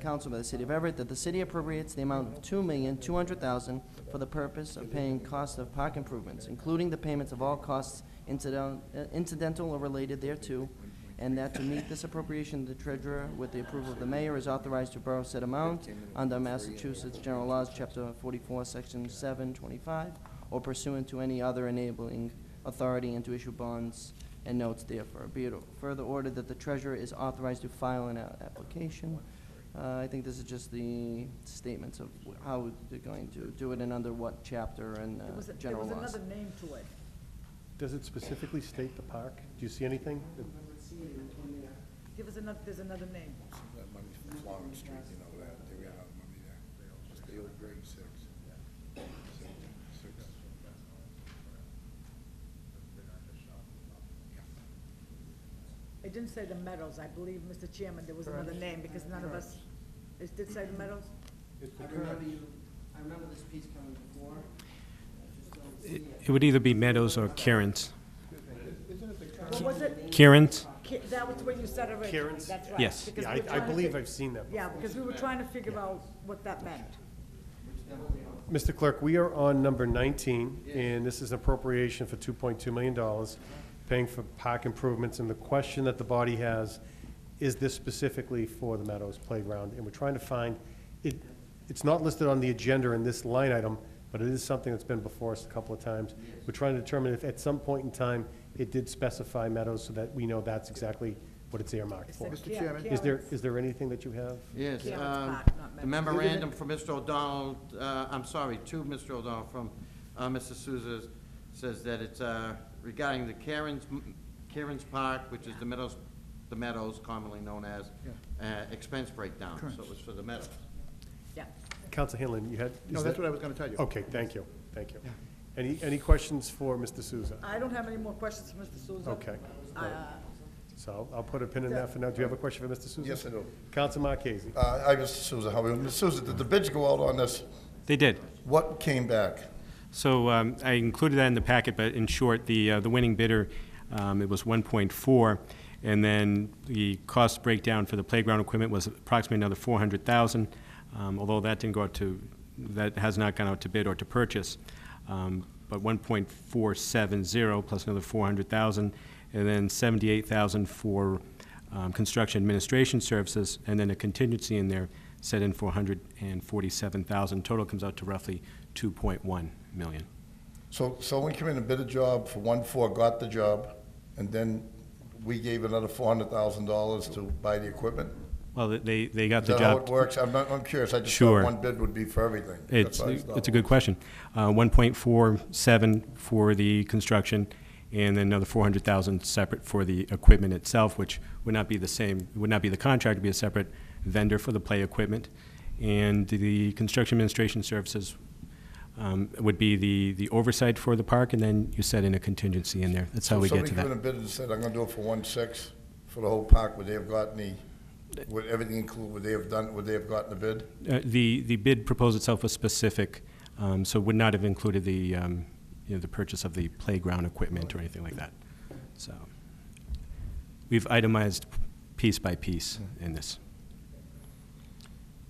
Council by the City of Everett that the city appropriates the amount of $2,200,000 for the purpose of paying cost of park improvements, including the payments of all costs incidental or related thereto, and that to meet this appropriation, the treasurer, with the approval of the mayor, is authorized to borrow said amount under Massachusetts General Laws, Chapter 44, Section 725, or pursuant to any other enabling authority, and to issue bonds and notes therefore. Be it further ordered that the treasurer is authorized to file an application. I think this is just the statements of how they're going to do it and under what chapter and general There laws. was another name to it. Does it specifically state the park? Do you see anything? Give us another, there's another name. That money's from Florence Street, you know that, they ran out of money there. It's the old grade 6. It didn't say the Meadows, I believe, Mr. Chairman, there was another name, because none of us, it did say the Meadows? I remember this piece coming before. It would either be Meadows or Kieran's. What was it? Kieran's? That was what you said originally, Kieran's? that's right. Yes. because Yeah, we were I trying to believe fig- I've seen that before. Yeah, because we were trying to figure out what that meant. Mr. Clerk, we are on number 19, and this is appropriation for $2.2 million, paying for park improvements, and the question that the body has, is this specifically for the Meadows Playground? And we're trying to find, it's not listed on the agenda in this line item, but it is something that's been before us a couple of times. We're trying to determine if at some point in time, it did specify Meadows so that we know that's exactly what it's earmarked for. Mr. Chairman? Is there anything that you have? Yes, Kieran's Park, not the Meadows. memorandum from Mr. O'Donnell, I'm sorry, to Mr. O'Donnell from Mr. Souza, says that it's regarding the Karen's Park, which is the Meadows, commonly known as, expense breakdown. Correct. So it was for the Meadows. Yeah. Counsel Hanlon, you had? No, that's what I was gonna tell you. Okay, thank you, thank you. Any questions for Mr. Souza? I don't have any more questions for Mr. Souza. Okay. So I'll put a pin in that for now. Do you have a question for Mr. Souza? Yes, I do. Counsel Marchese. Hi, Mr. Souza, how are you? Mr. Souza, did the bids go out on this? They did. What came back? So I included that in the packet, but in short, the winning bidder, it was 1.4, and then the cost breakdown for the playground equipment was approximately another 400,000, although that didn't go out to, that has not gone out to bid or to purchase. But 1.470 plus another 400,000, and then 78,000 for construction administration services, and then a contingency in there set in for 147,000. Total comes out to roughly 2.1 million. So we came in and bid a job for 1.4, got the job, and then we gave another $400,000 to buy the equipment? Well, they got Is the that how it job. works? I'm curious, I just Sure. thought one bid would be for everything. It's That's what I thought. a good question. 1.47 for the construction, and then another 400,000 separate for the equipment itself, which would not be the same, would not be the contract, would be a separate vendor for the play equipment. And the construction administration services would be the oversight for the park, and then you set in a contingency in there. That's how we get to Somebody that. come in a bid and said, I'm gonna do it for 1.6 for the whole park, would they have gotten would everything include, would they have gotten the bid? The bid proposal itself was specific, so would not have included the, the purchase of the playground equipment or anything like that. So we've itemized piece by piece in this.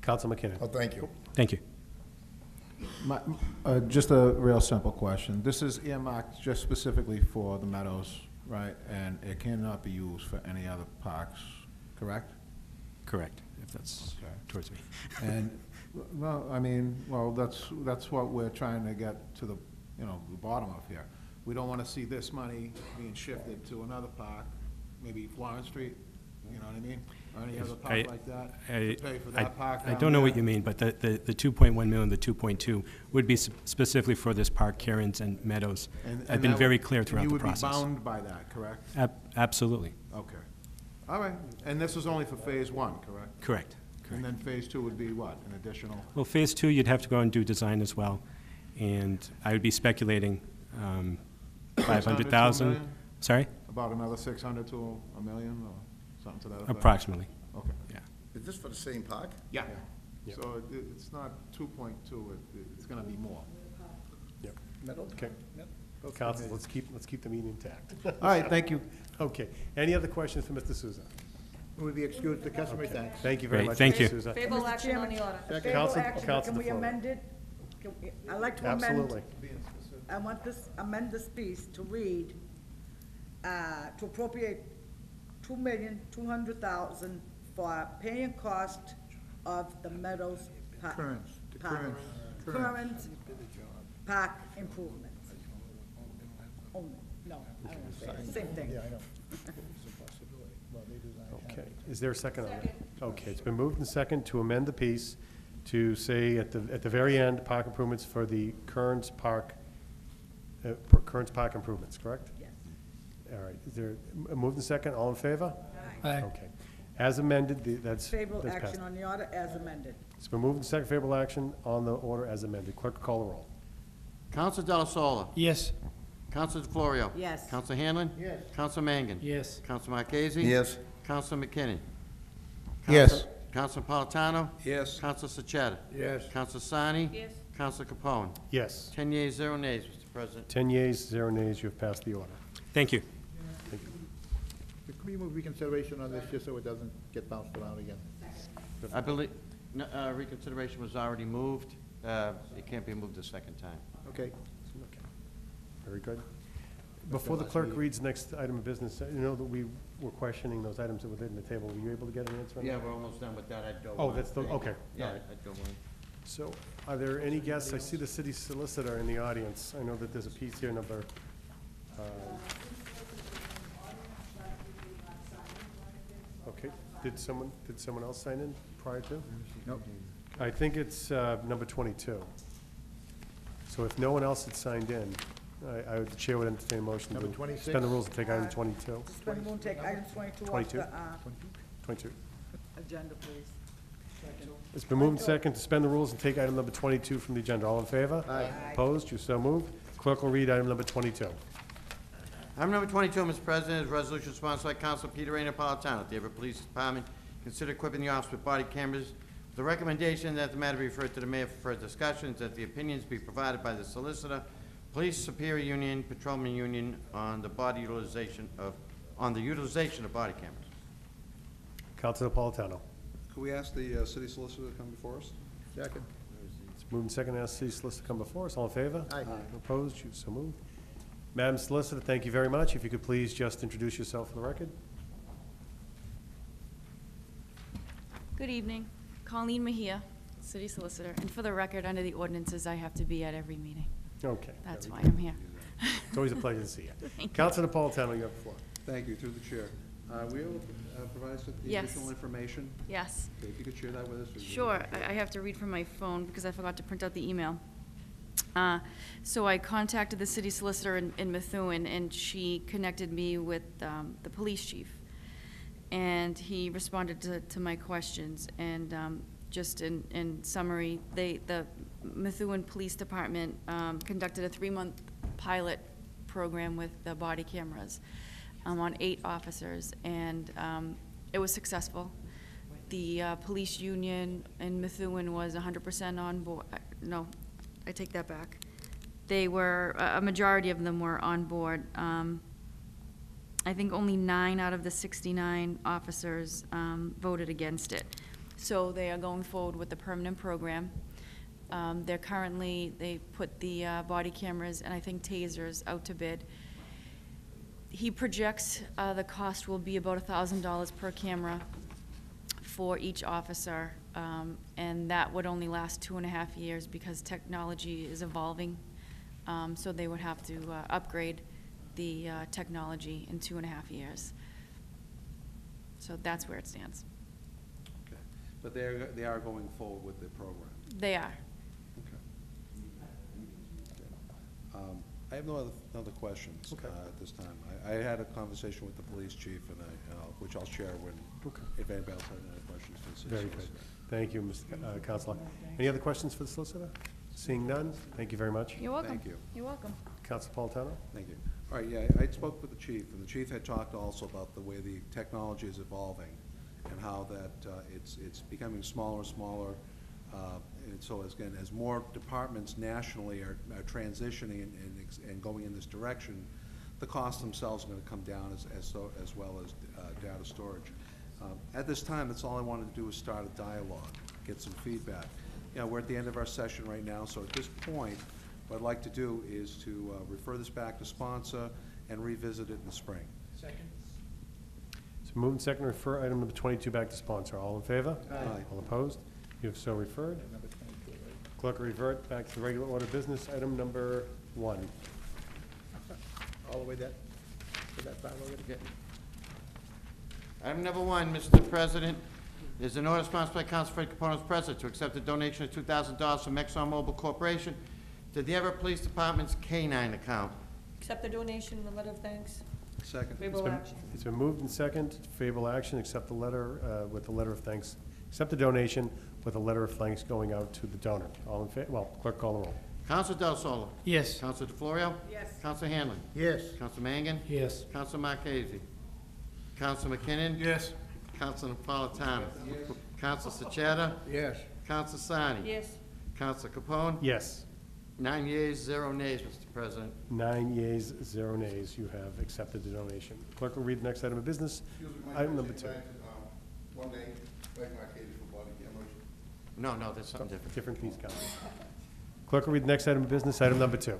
Council McKinnon. Oh, thank you. Thank you. Just a real simple question. This is earmarked just specifically for the Meadows, right? And it cannot be used for any other parks, correct? Correct, if that's towards me. And, well, I mean, well, that's what we're trying to get to the bottom of here. We don't want to see this money being shifted to another park, maybe Florence Street, you know what I mean? Or any other park like that, to pay for that park I down don't know what there. you mean, but the 2.1 million, the 2.2 would be specifically for this park, Cairns and Meadows. And I've been that very would- clear and throughout the process. You would be bound by that, correct? Absolutely, Okay. All right. And this is only for phase one, correct? correct. And then phase two would be what, an additional? Well, phase two, you'd have to go and do design as well, and I would be speculating 500,000. million? Sorry? About another 600 to a million, or something to that effect? Approximately, Okay. yeah. Is this for the same park? Yeah. Yeah. So it's not 2.2, it's gonna be more. Yep. Meadows? Okay. Council, let's keep the meeting intact. All right, thank you. Okay. Any other questions for Mr. Souza? Would be excused the customary thanks. Thank you very Great, much, thank Mr. you. Souza. Favorable Mr. action on the Chairman, order. favorable Counsel- action, Counsel can we DeFlorio. amend it? I'd like to Absolutely. amend this piece to read, to appropriate $2,200,000 for paying cost of the Meadows Park. Current park improvements. Oh, no, I don't want to say it. Same thing. Okay. Is there a second on that? Okay, it's been moved and second to amend the piece to say at the very end, park improvements for the Kearns Park improvements, correct? Yes. All right. Is there a moved and second? All in favor? Aye. Okay. As amended, that's Favorable passed. action on the order as amended. It's been moved and second favorable action on the order as amended. Clerk, call the roll. Counsel Delasola. Yes. Counsel DeFlorio. Yes. Counsel Hanlon. Yes. Counsel Mangan. Yes. Counsel Marchese. Yes. Counsel McKinney. Yes. Counsel Napolitano. Yes. Counsel Sechetta. Yes. Counsel Sani. Yes. Counsel Capone. Yes. 10 yeas, 0 nays, Mr. President. 10 yeas, 0 nays. You have passed the order. Thank you. Could we move reconsideration on this, just so it doesn't get bounced around again? I believe, reconsideration was already moved. It can't be moved a second time. Okay. Okay. Very good. Before the clerk reads the next item of business, you know that we were questioning those items that were in the table. Were you able to get an answer on that? Yeah, we're almost done with that. I'd go Oh, on. that's the, okay. All Yeah, right. I'd go on. So are there any guests? I see the city solicitor in the audience. I know that there's a piece here, number, okay. Did someone else sign in prior to? Nope. I think it's number 22. So if no one else had signed in, the chair would entertain a motion to Number 26? suspend the rules and take item 22. Suspend the rule and take item 22 off 22. the 22. agenda, please. It's been moved and second to suspend the rules and take item number 22 from the agenda. All in favor? Aye. Opposed? You so moved. Clerk will read item number 22. Item number 22, Mr. President, is a resolution sponsored by Council Peter A. Napolitano. The Everett Police Department consider equipping the office with body cameras. The recommendation that the matter be referred to the mayor for further discussions, that the opinions be provided by the solicitor, Police Superior Union, Patrolman Union on the utilization of body cameras. Councilor Napolitano. Could we ask the city solicitor to come before us? Second. It's moved and second to ask the city solicitor to come before us. All in favor? Aye. Opposed? You so moved. Madam Solicitor, thank you very much. If you could please just introduce yourself for the record. Good evening. Colleen Mejia, City Solicitor. And for the record, under the ordinances, I have to be at every meeting. Okay. That's very why good. I'm here. It's always a pleasure to see you. Thank you. Councilor Napolitano, you have the floor. Thank you, through the chair. Will you provide us with the Yes. additional information? Yes. Okay, if you could share that with us. it'd be Sure. appreciated. I have to read from my phone because I forgot to print out the email. So I contacted the city solicitor in Methuen, and she connected me with the police chief. And he responded to my questions. And just in summary, the Methuen Police Department conducted a 3-month pilot program with the body cameras on 8 officers, and it was successful. The police union in Methuen was 100% on board. No, I take that back. They were, a majority of them were on board. I think only 9 out of the 69 officers voted against it. So they are going forward with the permanent program. They put the body cameras and I think tasers out to bid. He projects the cost will be about $1,000 per camera for each officer, and that would only last 2.5 years because technology is evolving. So they would have to upgrade the technology in 2.5 years. So that's where it stands. Okay. But they are going forward with the program? They are. Okay. I have no other questions at this time. I had a conversation with the police chief, and which I'll share if anybody else has any questions to the city Very good. Thank you, Mr. Counselor. Any other questions for the solicitor? Seeing none, thank you very much. You're welcome. Thank you. You're welcome. Councilor Napolitano? Thank you. All right, yeah, I spoke with the chief, and the chief had talked also about the way the technology is evolving and how that it's becoming smaller and smaller. And so as more departments nationally are transitioning and going in this direction, the costs themselves are going to come down as well as data storage. At this time, that's all I wanted to do is start a dialogue, get some feedback. We're at the end of our session right now, so at this point, what I'd like to do is to refer this back to sponsor and revisit it in the spring. Second. So move and second, refer item number 22 back to sponsor. All in favor? Aye. All opposed? You have so referred. Number 22, right? Clerk will revert back to the regular order of business, item number 1. All the way to that file already? Item number 1, Mr. President, is an order sponsored by Council Fred Capone's President to accept a donation of $2,000 from ExxonMobil Corporation to the Everett Police Department's K-9 account. Accept the donation and the letter of thanks. Second. Favorable action. It's been moved and second, favorable action, accept the letter with the letter of thanks. Accept the donation with a letter of thanks going out to the donor. All in favor? Well, clerk call the roll. Council Del Solo. Yes. Council DeFlorio. Yes. Council Hanlon. Yes. Council Mangan. Yes. Council Marquez. Council McKinnon. Yes. Council Napolitano. Council Sachetta. Yes. Council Sani. Yes. Council Capone. Yes. 9 yeas, 0 nays, Mr. President. 9 yeas, 0 nays. You have accepted the donation. Clerk will read the next item of business. Item number 2. One day, like my case for body cameras. No, that's something different. Different piece, Council. Clerk will read the next item of business, item number 2.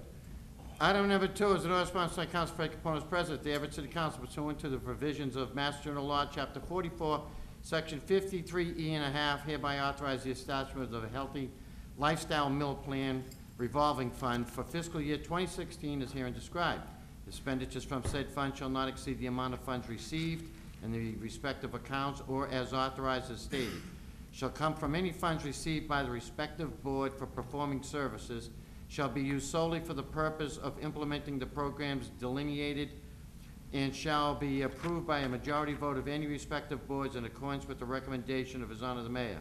Item number 2 is an order sponsored by Council Fred Capone's President, the Everett City Council pursuant to the provisions of Mass General Law, Chapter 44, Section 53E and a half, hereby authorize the establishment of a healthy lifestyle meal plan revolving fund for fiscal year 2016 as herein described. Expenditures from said fund shall not exceed the amount of funds received in the respective accounts or as authorized as stated. Shall come from any funds received by the respective board for performing services, shall be used solely for the purpose of implementing the programs delineated, and shall be approved by a majority vote of any respective boards in accordance with the recommendation of His Honor the Mayor.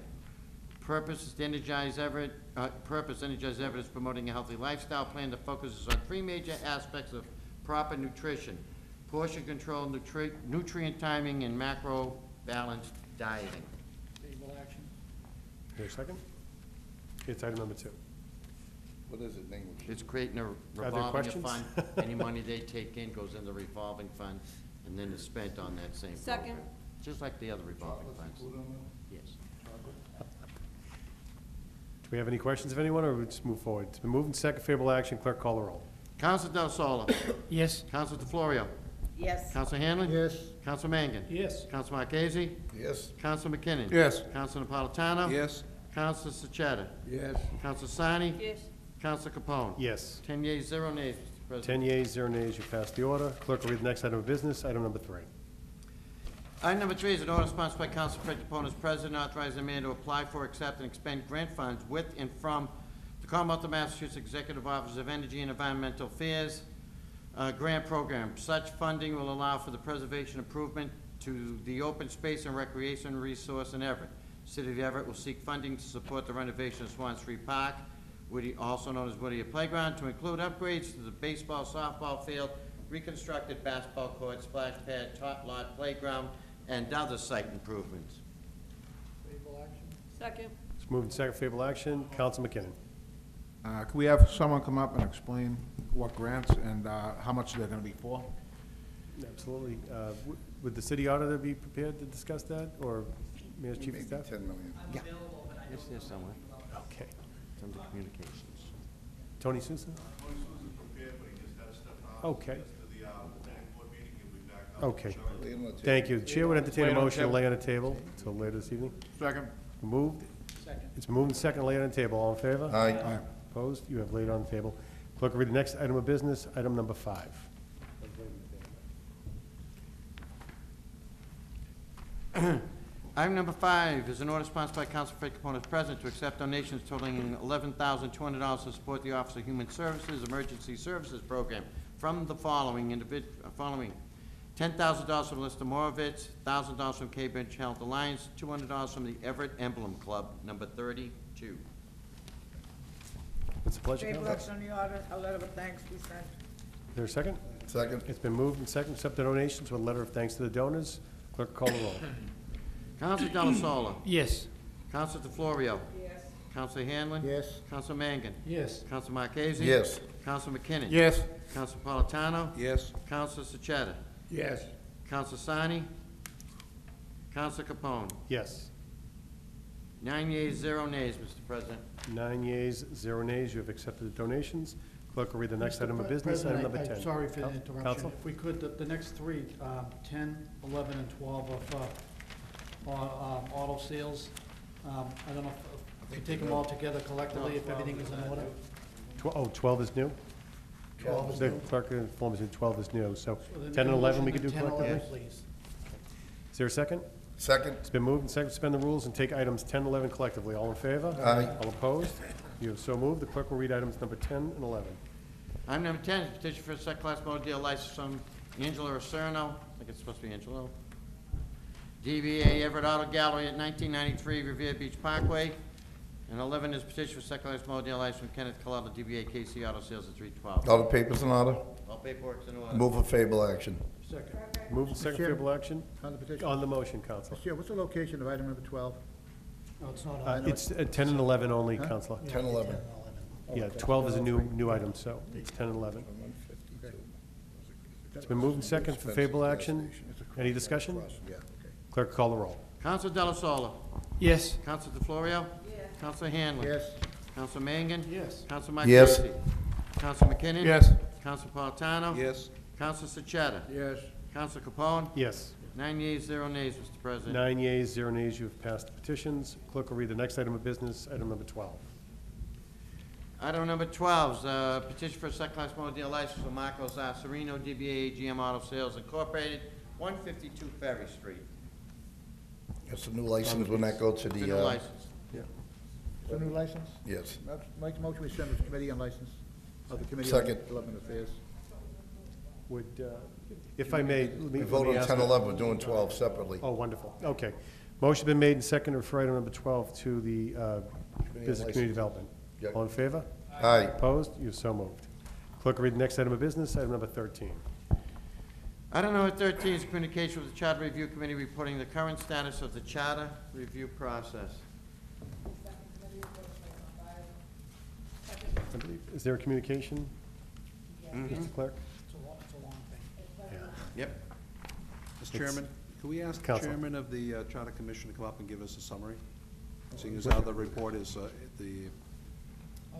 Purpose is to energize Everett, is promoting a healthy lifestyle plan that focuses on 3 major aspects of proper nutrition: portion control, nutrient timing, and macro balanced dieting. Favorable action. Here, second? It's item number 2. What is it in English? It's creating a there revolving questions? fund. Any money they take in goes in the revolving fund, and then is spent on that same Second. program. Just like the other revolving funds. Yes. Do we have any questions of anyone, or we just move forward? It's been moved and second, favorable action. Clerk call the roll. Council Del Solo. Yes. Council DeFlorio. Yes. Council Hanlon. Yes. Council Mangan. Yes. Council Marquez. Yes. Council McKinnon. Yes. Council Napolitano. Yes. Council Sachetta. Yes. Council Sani. Yes. Council Capone. Yes. 10 yeas, 0 nays, Mr. President. 10 yeas, 0 nays. You pass the order. Clerk will read the next item of business, item number 3. Item number 3 is an order sponsored by Council Fred Capone as President, authorizing the mayor to apply for, accept, and expend grant funds with and from the Commonwealth of Massachusetts Executive Office of Energy and Environmental Affairs grant program. Such funding will allow for the preservation improvement to the open space and recreation resource in Everett. City of Everett will seek funding to support the renovation of Swan Street Park, also known as Whittier Playground, to include upgrades to the baseball, softball field, reconstructed basketball court, splash pad, tot lot, playground, and other site improvements. Second. It's moved and second, favorable action. Counsel McKinnon. Could we have someone come up and explain what grants and how much they're gonna be for? Absolutely. Would the city auditor be prepared to discuss that, or Mayor's Chief of Maybe Staff? 10 million. It's there somewhere. Okay. It's under communications. Tony Sousa? Okay. Okay. Thank you. The chair would entertain a motion to lay on the table until later this evening. Second. Moved. It's been moved and second, lay on the table. All in favor? Aye. Opposed? You have laid on the table. Clerk will read the next item of business, item number 5. Item number 5 is an order sponsored by Council Fred Capone as president to accept donations totaling $11,200 to support the Office of Human Services Emergency Services Program from the following $10,000 from Lister Morovitz, $1,000 from K-Bench Health Alliance, $200 from the Everett Emblem Club, number 32. What's the pleasure, Table counsel? action on the order, a letter of thanks be sent. Is there a second? Second. It's been moved and second, accept the donations with a letter of thanks to the donors. Clerk, call the roll. Council Delasola. Yes. Council DeFlorio. Yes. Council Hanlon. Yes. Council Mangan. Yes. Council Marquez. Yes. Council McKinnon. Yes. Council Napolitano. Yes. Council Sechetta. Yes. Council Sani. Council Capone. Yes. 9 yeas, 0 nays, Mr. President. 9 yeas, 0 nays. You have accepted the donations. Clerk will read the next item of business, President, item number 10. I'm sorry for the Coun- interruption. Counsel? If we could, the next three, 10, 11, and 12 of auto sales, I don't know if you take them all together collectively, if everything is in order. 12 is new? 12 is The new. clerk informs me 12 is new, so So then 10 and 11 we motion could do to 10, 11, collectively? please. Is there a second? Second. It's been moved and seconded to suspend the rules and take items 10 and 11 collectively. All in favor? Aye. All opposed? You have so moved. The clerk will read items number 10 and 11. Item number 10 is petition for a second-class motor deal license from Angelo Roserno, I think it's supposed to be Angelo, DBA Everett Auto Gallery at 1993 Revere Beach Parkway. And 11 is petition for second-class motor deal license from Kenneth Colella, DBA KC Auto Sales at 312. All the papers in order? All paperwork's in order. Move for favorable action. Second. Move and second Chair. favorable action On the petition. on the motion, Counsel. Mr. Chair, what's the location of item number 12? No, it's not on. It's 10 and 11 only, Counselor. 10, 11. Yeah, 12 is a new item, so it's 10 and 11. It's been moved and second for favorable action. Any discussion? Yeah, okay. Clerk, call the roll. Council Delasola. Yes. Council DeFlorio. Yes. Council Hanlon. Yes. Council Mangan. Yes. Council Marquez. Yes. Council McKinnon. Yes. Council Napolitano. Yes. Council Sechetta. Yes. Council Capone. Yes. 9 yeas, 0 nays, Mr. President. 9 yeas, 0 nays, you have passed the petitions. Clerk will read the next item of business, item number 12. Item number 12 is petition for a second-class motor deal license for Marcos Sereno, DBA AGM Auto Sales Incorporated, 152 Ferry Street. It's a new license when that goes to It's a new the, license. It's a new license? yes. Make the motion, we send it to the Committee on License, of the Committee Second. on Development Affairs. Would, if I may, let We me vote on ask 10, a- 11, we're doing 12 separately. Oh, wonderful. Okay. Motion been made and seconded for item number 12 to the Business Community License. Development. Yeah. All in favor? Aye. Opposed? You have so moved. Clerk will read the next item of business, item number 13. Item number 13 is communication with the Charter Review Committee reporting the current status of the charter review process. I believe- Is there a communication, Mr. Clerk? It's a long thing. Yeah. Yep. Mr. Chairman, could we ask the Counsel. chairman of the Charter Commission to come up and give us a summary? Seeing as how the report is, I'll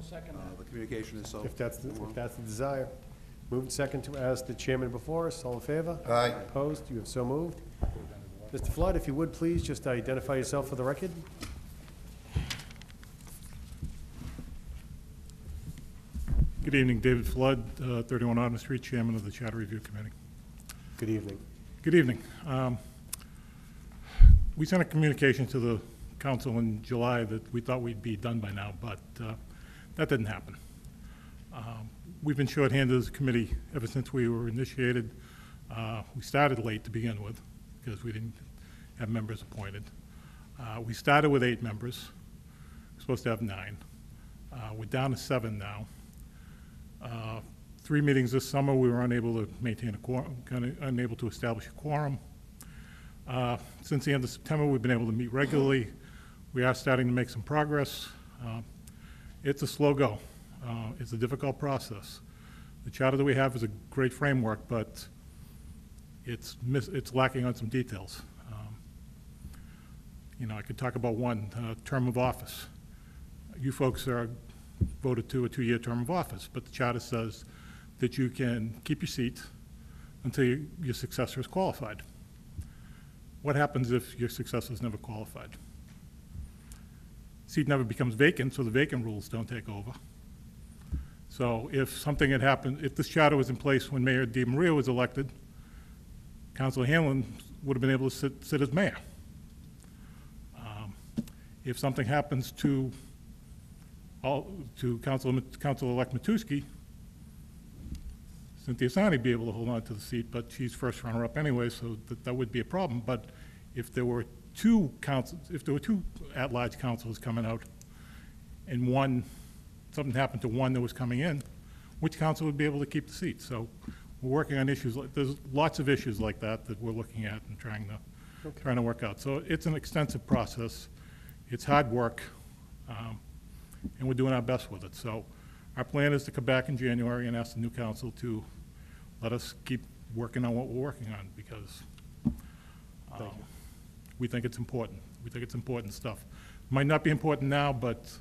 second that. the communication is so. If that's the desire. Moved second to ask the chairman before us. All in favor? Aye. Opposed? You have so moved. Mr. Flood, if you would, please, just identify yourself for the record. Good evening, David Flood, 31 Autumn Street, Chairman of the Charter Review Committee. Good evening. Good evening. We sent a communication to the council in July that we thought we'd be done by now, but That didn't happen. We've been shorthanded as a committee ever since we were initiated. We started late to begin with because we didn't have members appointed. We started with 8 members. We're supposed to have 9. We're down to 7 now. 3 meetings this summer, we were unable to maintain a quorum, unable to establish a quorum. Since the end of September, we've been able to meet regularly. We are starting to make some progress. It's a slow go. It's a difficult process. The charter that we have is a great framework, but it's lacking on some details. You know, I could talk about one, term of office. You folks are voted to a 2-year term of office, but the charter says that you can keep your seat until your successor is qualified. What happens if your successor is never qualified? Seat never becomes vacant, so the vacant rules don't take over. So if something had happened, if this charter was in place when Mayor DiMaria was elected, Councilor Hanlon would have been able to sit as mayor. If something happens to Councilor-elect Matusky, Cynthia Sani would be able to hold on to the seat, but she's first runner-up anyway, so that would be a problem. But if there were two at-large councils coming out, and something happened to one that was coming in, which council would be able to keep the seat? So we're working on issues there's lots of issues like that we're looking at and trying to work out. So it's an extensive process. It's hard work, and we're doing our best with it. So our plan is to come back in January and ask the new council to let us keep working on what we're working on, because we think it's important. We think it's important stuff. Might not be important now, but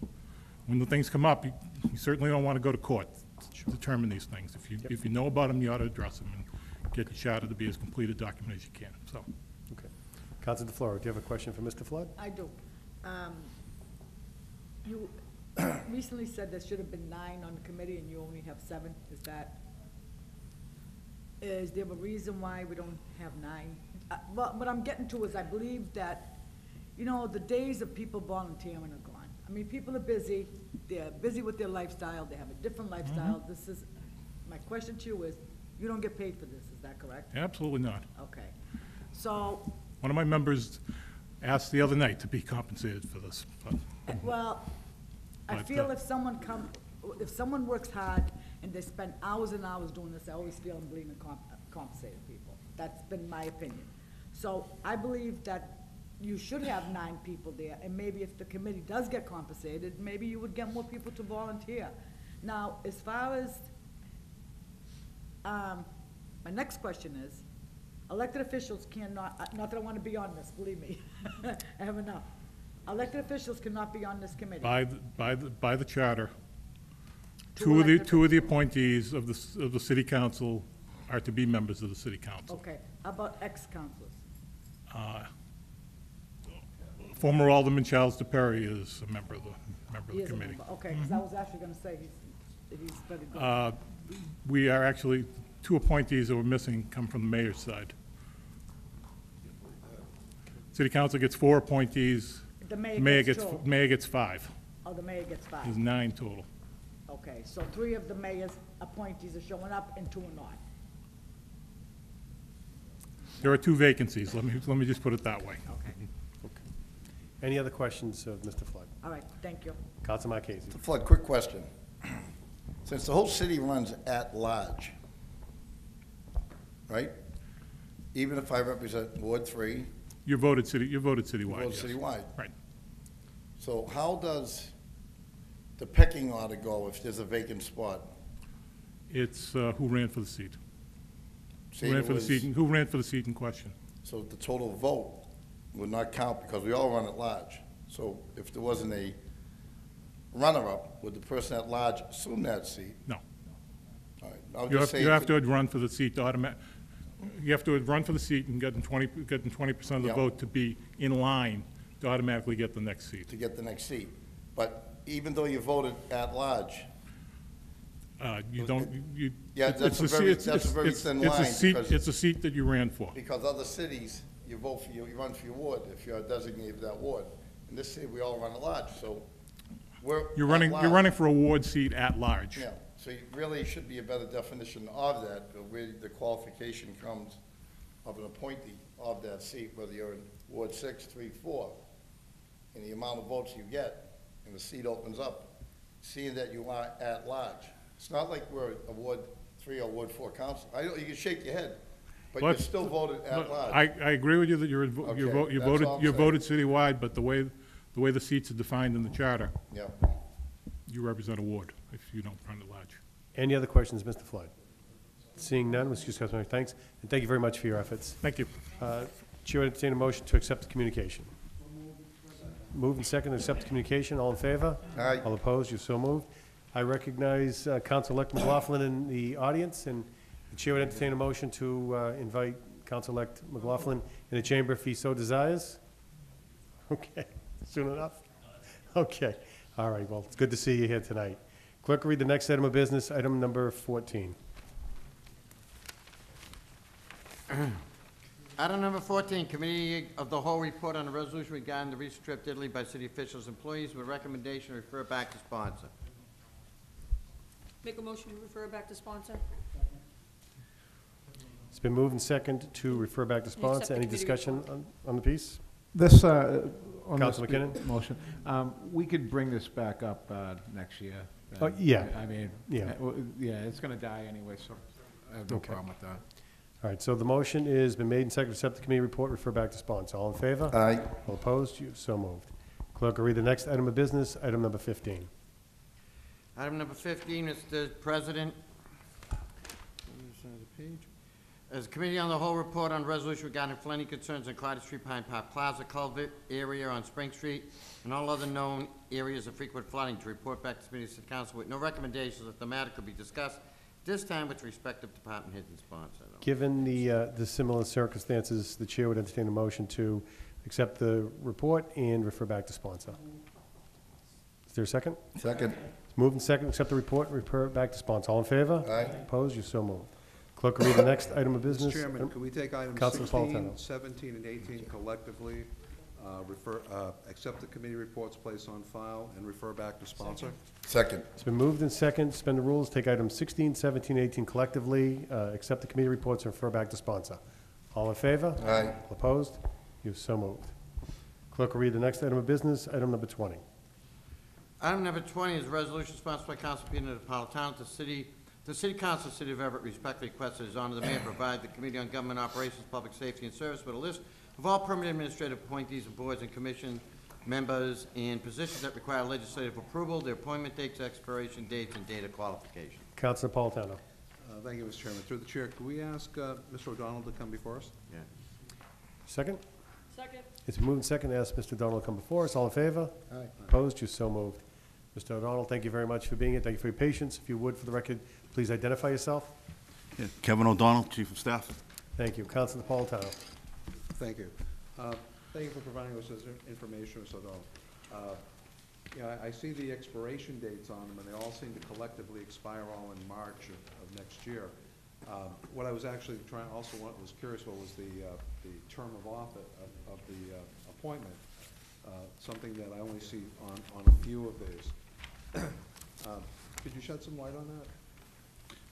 when the things come up, you certainly don't want to go to court to determine these things. If you know about them, you ought to address them and get your charter to be as complete a document as you can. So, Okay. Councilor DeFleur, do you have a question for Mr. Flood? I do. You recently said there should have been 9 on the committee and you only have 7. Is there a reason why we don't have 9? Well, what I'm getting to is I believe that, you know, the days of people volunteering are gone. I mean, people are busy. They're busy with their lifestyle. They have a different lifestyle. My question to you is, you don't get paid for this, is that correct? absolutely not. Okay. So, One of my members asked the other night to be compensated for this. well, I But, feel if someone works hard and they spend hours and hours doing this, I always feel I'm believing compensating people. That's been my opinion. So I believe that you should have 9 people there, and maybe if the committee does get compensated, maybe you would get more people to volunteer. Now, as far as, my next question is, elected officials cannot, not that I want to be on this, believe me, I have enough. Elected officials cannot be on this committee. By the charter, Two elected two of the appointees of the city council are to be members of the city council. Okay, how about ex-councilors? Former Alderman Charles DePerry is a member of He the is a committee. member. Okay, because I was actually gonna say he's very good. We are actually, 2 appointees that were missing come from the mayor's side. City council gets 4 appointees. The mayor gets 2. Mayor gets 5. Oh, the mayor gets 5. There's 9 total. Okay, so 3 of the mayor's appointees are showing up and 2 are not. There are 2 vacancies, let me just put it that way. Okay, Any other questions of Mr. Flood? all right, thank you. Councilor Marquez. Mr. Flood, quick question. Since the whole city runs at large, right? Even if I represent Ward 3, You're voted citywide, you vote yes. citywide. Right. So how does the pecking order go if there's a vacant spot? It's who ran for the seat. Say Who ran it for the was- seat, who ran for the seat in question? So the total vote would not count because we all run at large. So if there wasn't a runner-up, would the person at large assume that seat? No. All right. I was You just have, saying you have to run for the seat you have to run for the seat and get 20% of the Yeah. vote to be in line to automatically get the next seat. to get the next seat. But even though you voted at large, You don't, you. Yeah, it's- that's it's a very- it's- that's a very it's- thin it's a line, seat- because- It's a seat that you ran for. because other cities, you vote for you run for your ward if you're designated that ward. In this city, we all run at large, so we're You're at large. running for a ward seat at large. Yeah, so you really should be a better definition of that, where the qualification comes of an appointee of that seat, whether you're in Ward 6, 3, 4, and the amount of votes you get, and the seat opens up, seeing that you are at large. It's not like we're a Ward 3 or Ward 4 council. You can shake your head, but you're still voted at large. I agree with you that you're Okay, that's all I'm saying. voted citywide, but the way the seats are defined in the charter, Yeah. you represent a ward if you don't run at large. Any other questions, Mr. Flood? Seeing none, Mr. Customary, thanks, and thank you very much for your efforts. Thank you. Chair would entertain a motion to accept the communication. Move and second to accept the communication. All in favor? Aye. All opposed? You're so moved. I recognize Council-elect McLaughlin in the audience, and the chair would entertain a motion to invite Council-elect McLaughlin in the chamber if he so desires. Okay, soon enough? Okay, all right, well, it's good to see you here tonight. Clerk will read the next item of business, item number 14. Item number 14, Committee of the Whole report on the resolution regarding the recent trip to Italy by city officials and employees with recommendation to refer back to sponsor. Make a motion to refer back to sponsor? It's been moved and second to refer back to sponsor. accept the Any committee discussion on the piece? This, on this Councilor McKinnon? motion, we could bring this back up next year. Oh, yeah. I mean, Yeah. yeah, it's gonna die anyway, so I have no Okay. problem with that. All right, so the motion is been made and seconded to accept the committee report, refer back to sponsor. All in favor? Aye. All opposed? You so moved. Clerk will read the next item of business, item number 15. Item number 15, Mr. President. As Committee on the Whole report on resolution regarding flooding concerns on Carter Street, Pine Park Plaza, culvert area on Spring Street, and all other known areas of frequent flooding, to report back to the Committee of City Council with no recommendations that the matter could be discussed this time with respective department heads and sponsor. Given the similar circumstances, the chair would entertain a motion to accept the report and refer back to sponsor. Is there a second? Second. It's moved and second, accept the report and refer it back to sponsor. All in favor? Aye. Opposed? You're so moved. Clerk will read the next item of business. Mr. Chairman, could we take items Councilor 16, Napolitano. 17, and 18 collectively, accept the committee reports placed on file, and refer back to sponsor? Second. It's been moved and second, suspend the rules, take items 16, 17, 18 collectively, accept the committee reports and refer back to sponsor. All in favor? Aye. All opposed? You're so moved. Clerk will read the next item of business, item number 20. Item number 20 is a resolution sponsored by Council Pino Napolitano. The City Council of the City of Everett respectfully requests that His Honor the Mayor provide the Committee on Government Operations, Public Safety, and Service with a list of all permanent administrative appointees of boards and commission members and positions that require legislative approval, their appointment dates, expiration dates, and data qualification. Councilor Napolitano. Thank you, Mr. Chairman. Through the chair, could we ask Mr. O'Donnell to come before us? Yeah. Second? Second? It's moved and second to ask Mr. O'Donnell to come before us. All in favor? Aye. Opposed? You're so moved. Mr. O'Donnell, thank you very much for being here. Thank you for your patience. If you would, for the record, please identify yourself. Yeah, Kevin O'Donnell, Chief of Staff. Thank you. Councilor Napolitano. Thank you. Thank you for providing us this information, Mr. O'Donnell. Yeah, I see the expiration dates on them, and they all seem to collectively expire all in March of next year. What I was actually was curious what was the term of office of the appointment, something that I only see on a few of these. Could you shed some light on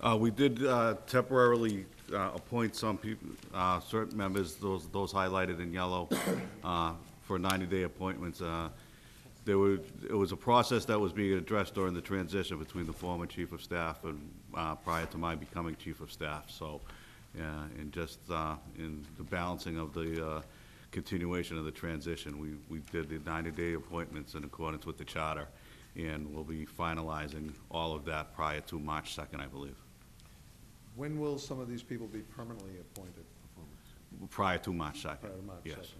that? We did temporarily appoint some people, certain members, those highlighted in yellow, for 90-day appointments. It was a process that was being addressed during the transition between the former Chief of Staff and prior to my becoming Chief of Staff. So, and just in the balancing of the continuation of the transition, we did the 90-day appointments in accordance with the charter, and we'll be finalizing all of that prior to March 2nd, I believe. When will some of these people be permanently appointed? Prior to March 2nd. Prior to March 2nd, Yes.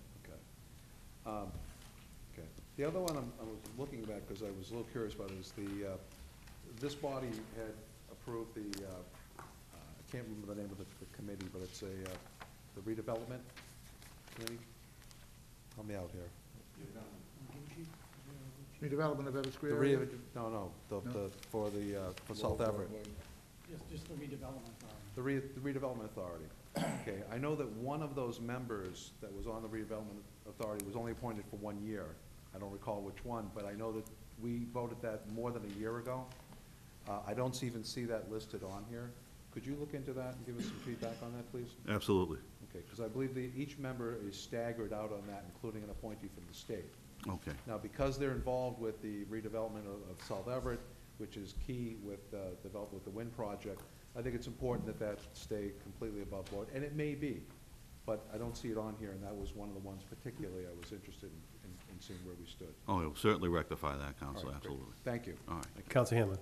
okay. Okay. The other one I was looking at, because I was a little curious about, is this body had approved I can't remember the name of the committee, but it's the redevelopment committee? Help me out here. Redevelopment of Everett Square. For South Everett. Just the redevelopment. The redevelopment authority. Okay, I know that one of those members that was on the redevelopment authority was only appointed for 1 year. I don't recall which one, but I know that We voted that more than a year ago. I don't even see that listed on here. Could you look into that and give us some feedback on that, please? Absolutely. Okay, because I believe each member is staggered out on that, including an appointee from the state. Okay. Now, because they're involved with the redevelopment of South Everett, which is key with development with the wind project, I think it's important that that stay completely above board, and it may be, but I don't see it on here, and that was one of the ones particularly I was interested in seeing where we stood. Oh, we'll certainly rectify that, All Counselor, right, great. absolutely. Thank you. All right. Counselor Hanlon.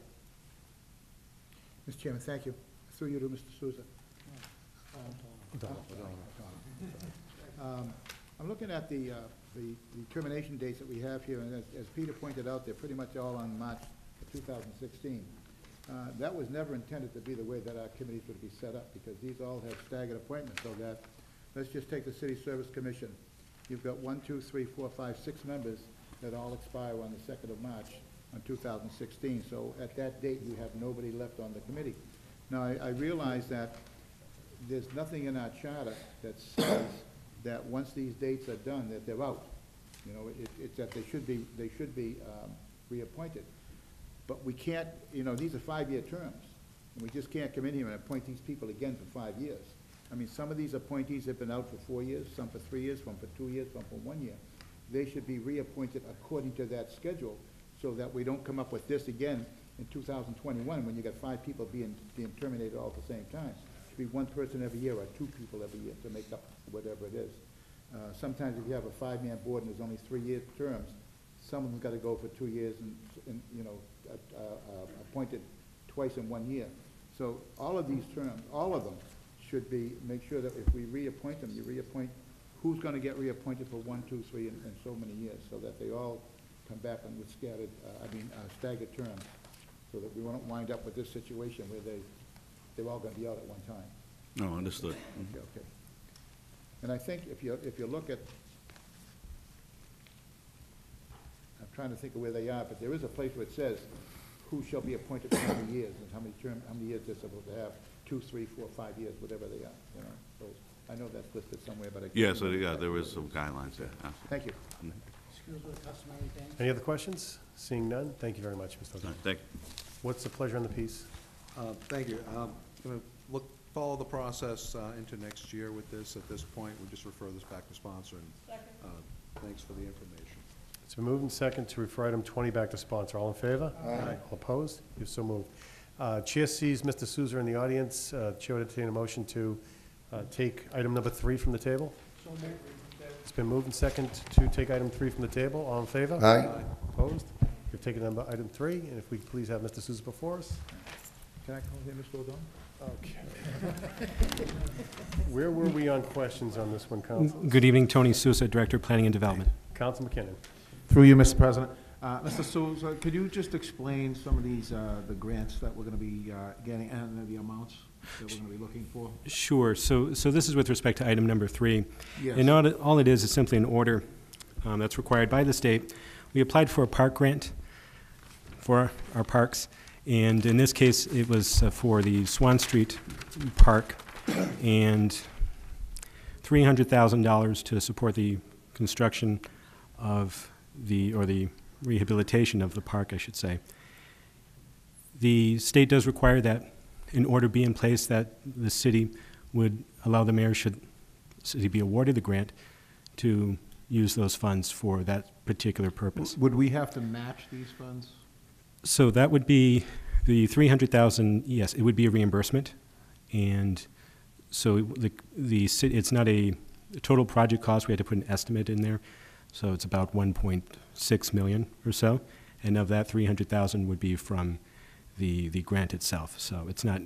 Mr. Chairman, thank you. Through you to Mr. Souza. I'm looking at the termination dates that we have here, and as Peter pointed out, they're pretty much all on March of 2016. That was never intended to be the way that our committees would be set up, because these all have staggered appointments, so that, let's just take the City Service Commission. You've got 1, 2, 3, 4, 5, 6 members that all expire on the 2nd of March on 2016. So at that date, you have nobody left on the committee. Now, I realize that there's nothing in our charter that says that once these dates are done, that they're out. You know, it's that they should be reappointed. But we can't, you know, these are 5-year terms, and we just can't come in here and appoint these people again for 5 years. I mean, some of these appointees have been out for 4 years, some for 3 years, some for 2 years, some for 1 year. They should be reappointed according to that schedule, so that we don't come up with this again in 2021, when you got 5 people being terminated all at the same time. It should be 1 person every year, or 2 people every year, to make up whatever it is. Sometimes if you have a 5-man board and there's only 3-year terms, some of them got to go for 2 years and you know, appointed twice in 1 year. So all of these terms, all of them, should be, make sure that if we reappoint them, you reappoint who's going to get reappointed for 1, 2, 3, and so many years, so that they all come back on with scattered, staggered terms, so that we won't wind up with this situation where they're all going to be out at one time. No, understood. Okay. And I think if you look at, I'm trying to think of where they are, but there is a place where it says who shall be appointed for how many years, and how many years they're supposed to have, 2, 3, 4, 5 years, whatever they are, you know. So I know that's listed somewhere, but I can't Yes, remember yeah, there exactly is some guidelines there. Thank you. Excuse me, customary thing. Any other questions? Seeing none, thank you very much, Mr. O'Donnell. Thank What's the pleasure on the piece? Thank you. Going to follow the process into next year with this. At this point, we just refer this back to sponsor, and thanks for the information. It's been moved and second to refer item 20 back to sponsor. All in favor? Aye. All opposed? You're so moved. Chair sees Mr. Souza in the audience. Chair would entertain a motion to take item number 3 from the table. So moved. It's been moved and second to take item 3 from the table. All in favor? Aye. Opposed? You've taken item 3, and if we could please have Mr. Souza before us. Can I call him Mr. O'Donnell? Okay. Where were we on questions on this one, Council? Good evening, Tony Sousa, Director of Planning and Development. Council McKinnon. Through you, Mr. President. Mr. Souza, could you just explain some of these, the grants that we're going to be getting, and the amounts that we're going to be looking for? Sure. So this is with respect to item number 3. Yes. And all it is simply an order that's required by the state. We applied for a park grant for our parks, and in this case, it was for the Swan Street Park, and $300,000 to support the construction of the rehabilitation of the park, I should say. The state does require that in order to be in place, that the city would allow the mayor, should the city be awarded the grant, to use those funds for that particular purpose. Would we have to match these funds? So that would be the $300,000. Yes, it would be a reimbursement, and so the city, it's not a total project cost. We had to put an estimate in there, so it's about 1.6 million or so, and of that, 300,000 would be from the grant itself. So it's not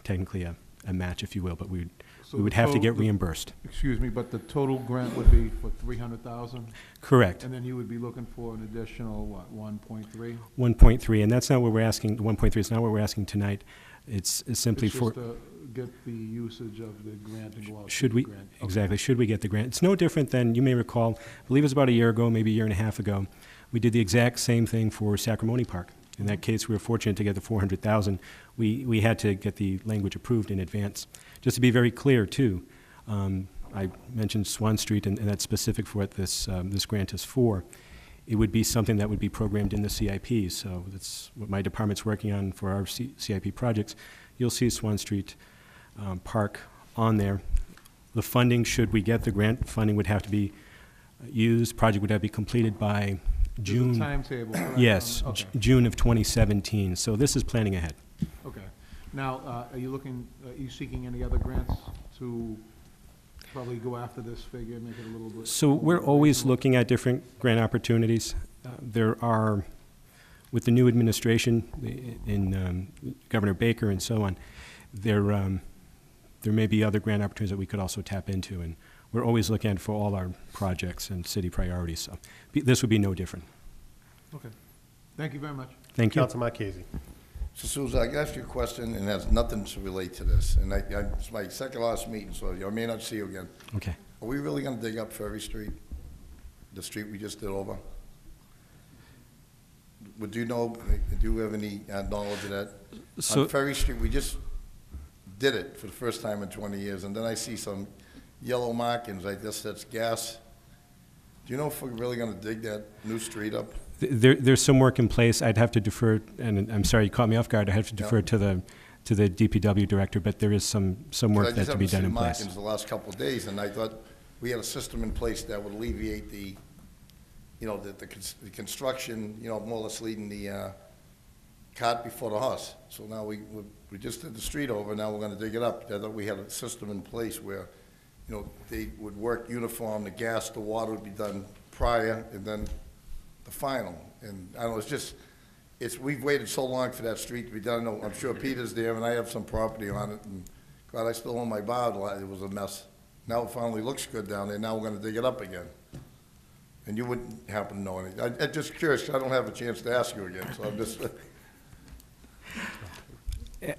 technically a match, if you will, but we would have to get reimbursed. Excuse me, but the total grant would be for 300,000? Correct. And then you would be looking for an additional, what, 1.3? 1.3, and that's not what we're asking. 1.3 is not what we're asking tonight. It's simply It's for. just to get the usage of the grant and go out. Should to we, the grant. exactly, should we get the grant? It's no different than, you may recall, I believe it was about a year ago, maybe a year and a half ago, we did the exact same thing for Sacramone Park. In that case, we were fortunate to get the 400,000. We had to get the language approved in advance. Just to be very clear, too, I mentioned Swan Street, and that's specific for what this grant is for. it would be something that would be programmed in the CIP. So that's what my department's working on for our CIP projects. You'll see Swan Street Park on there. The funding, should we get the grant funding, would have to be used. Project would have to be completed by June. There's a timetable for that? Yes, Okay. June of 2017. So this is planning ahead. Okay. Now, are you seeking any other grants to probably go after this figure, make it a little bit? So we're always looking at different grant opportunities. There are, with the new administration in Governor Baker and so on, there may be other grant opportunities that we could also tap into, and we're always looking for all our projects and city priorities. So this would be no different. Okay. Thank you very much. Thank you. Councilman Marchese. So Susan, I can ask you a question, and it has nothing to relate to this. And it's my second last meeting, so I may not see you again. Okay. Are we really gonna dig up Ferry Street? The street we just did over? Do you have any knowledge of that? So- On Ferry Street, we just did it for the first time in 20 years, and then I see some yellow markings, I guess that's gas. Do you know if we're really gonna dig that new street up? There's some work in place. I'd have to defer, and I'm sorry you caught me off guard. I have to defer to the DPW director, but there is some work that's to be done in place. I just haven't seen markings the last couple of days, and I thought we had a system in place that would alleviate the construction, more or less leading the cart before the horse. So now we just did the street over, now we're gonna dig it up. I thought we had a system in place where, they would work uniform, the gas, the water would be done prior, and then the final. And I don't know, we've waited so long for that street to be done. I'm sure Peter's there, and I have some property on it, and God, I still own my barn. It was a mess. Now it finally looks good down there. Now we're gonna dig it up again. And you wouldn't happen to know anything. I'm just curious, I don't have a chance to ask you again, so I'm just,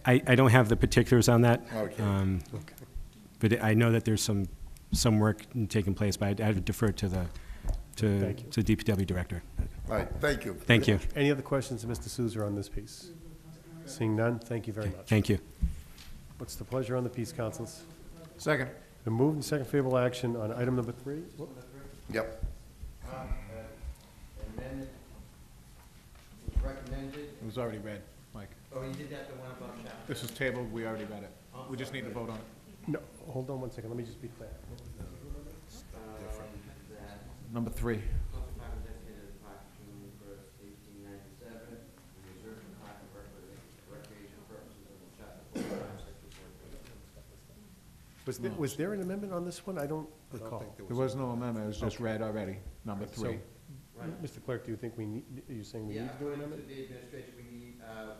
I don't have the particulars on that. Okay. But I know that there's some work taking place, but I'd defer to the DPW director. all right, thank you. Thank you. Any other questions of Mr. Souza on this piece? Seeing none, thank you very much. Thank you. What's the pleasure on the piece, councils? Second. Been moved and second favorable action on item number 3. Yep. Amendment was recommended. It was already read, Mike. Oh, you did that, the one about chapter? This is tabled, we already read it. We just need to vote on it. No, hold on one second, let me just be clear. Number 3. Was there an amendment on this one? I don't recall. There was no amendment, it was just read already, number 3. Mr. Clerk, do you think we need, are you saying we need to do an amendment? Yeah, according to the administration,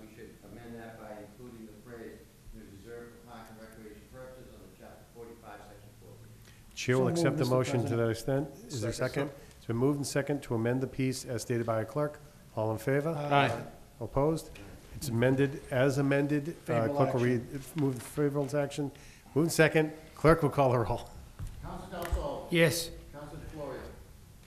we should amend that by including the phrase, reserved for park and recreation purposes under chapter 45, section 4. Chair will So moved, accept the Mr. motion to President. that extent. Is there a second? It's been moved and second to amend the piece as stated by a clerk. All in favor? Aye. Opposed? It's amended, as amended. Favorable Clerk will read, move the favorable action. Moved and second. Clerk will call the roll. Council Del Sol. Yes. Council DeFlorio.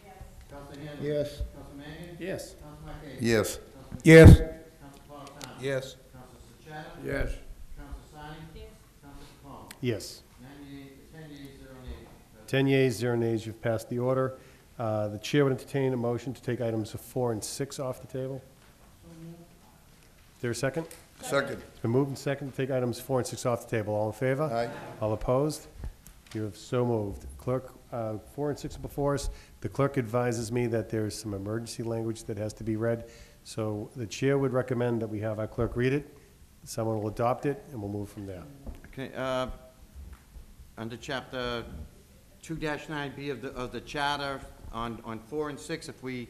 Yes. Council Hanlon. Yes. Council Mangan. Yes. Council Marquez. Yes. Yes. Council Napolitano. Yes. Council Sechata. Yes. Council Sine. Yes. Council Capone. Yes. 10 yeas, 0 nays. 10 yeas, 0 nays. You've passed the order. The chair would entertain a motion to take items 4 and 6 off the table. Is there a second? Second. It's been moved and second to take items 4 and 6 off the table. All in favor? Aye. All opposed? You have so moved. Clerk, 4 and 6 are before us. The clerk advises me that there's some emergency language that has to be read. So the chair would recommend that we have our clerk read it. Someone will adopt it, and we'll move from there. Okay, under chapter 2-9B of the charter, on 4 and 6, if we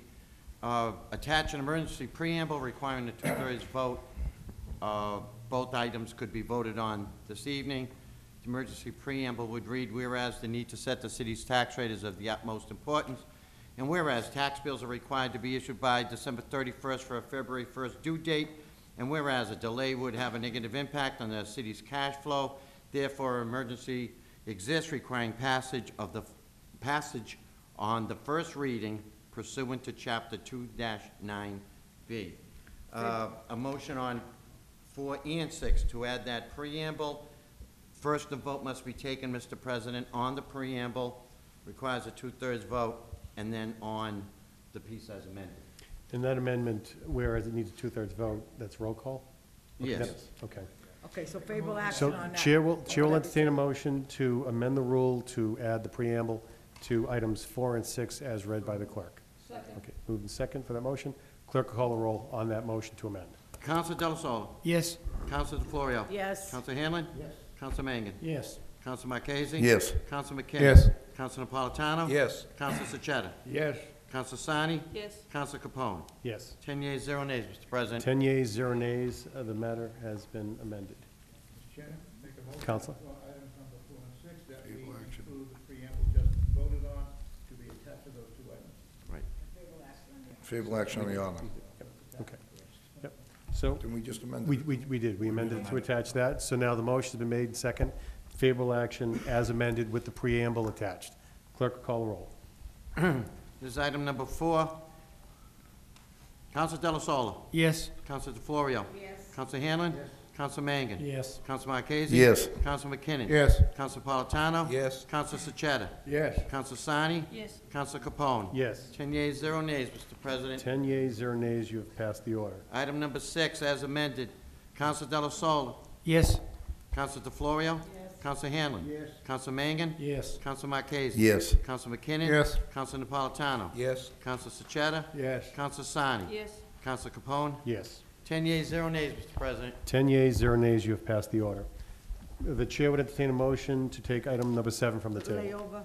attach an emergency preamble requiring a 2/3 vote, both items could be voted on this evening. The emergency preamble would read, whereas the need to set the city's tax rate is of the utmost importance, and whereas tax bills are required to be issued by December 31st for a February 1st due date, and whereas a delay would have a negative impact on the city's cash flow, therefore emergency exists requiring passage on the first reading pursuant to chapter 2-9B. A motion on 4 and 6 to add that preamble. First, the vote must be taken, Mr. President, on the preamble, requires a 2/3 vote, and then on the piece as amended. In that amendment, whereas it needs a two-thirds vote, that's roll call? Okay, Yes. that's- Okay. Okay, so favorable action So on that. Chair will entertain a motion to amend the rule to add the preamble to items 4 and 6 as read by the clerk. Second. Okay, moved and second for that motion. Clerk will call the roll on that motion to amend. Counselor Delasola. Yes. Counselor DeFlorio. Yes. Counselor Hanlon. Yes. Counselor Mangan. Yes. Counselor Marchese. Yes. Counselor McKinnon. Yes. Counselor Napolitano. Yes. Counselor Sechetta. Yes. Counselor Sani. Yes. Counselor Capone. Yes. 10 yeas, 0 nays, Mr. President. 10 yeas, 0 nays, the matter has been amended. Mr. Chairman, make a motion Counselor? for items number 4 and 6 that we include the preamble just voted on to be attached to those two items. Right. Favorable action on the order. Okay. Yep. So Didn't we just amend we it? did. We amended it to attach that. So now the motion's been made second. Favorable action as amended with the preamble attached. Clerk will call the roll. This is item number 4. Counselor Delasola. Yes. Counselor DeFlorio. Yes. Counselor Hanlon. Counselor Mangan. Yes. Counselor Marchese. Yes. Counselor McKinnon. Yes. Counselor Napolitano. Yes. Counselor Sechetta. Yes. Counselor Sani. Yes. Counselor Capone. Yes. 10 yeas, 0 nays, Mr. President. 10 yeas, 0 nays, you have passed the order. Item number 6, as amended. Counselor Delasola. Yes. Counselor DeFlorio. Yes. Counselor Hanlon. Yes. Counselor Mangan. Yes. Counselor Marchese. Yes. Counselor McKinnon. Yes. Counselor Napolitano. Yes. Counselor Sechetta. Yes. Counselor Sani. Yes. Counselor Capone. Yes. 10 yeas, 0 nays, Mr. President. 10 yeas, 0 nays, you have passed the order. The chair would entertain a motion to take item number 7 from the table. Layover.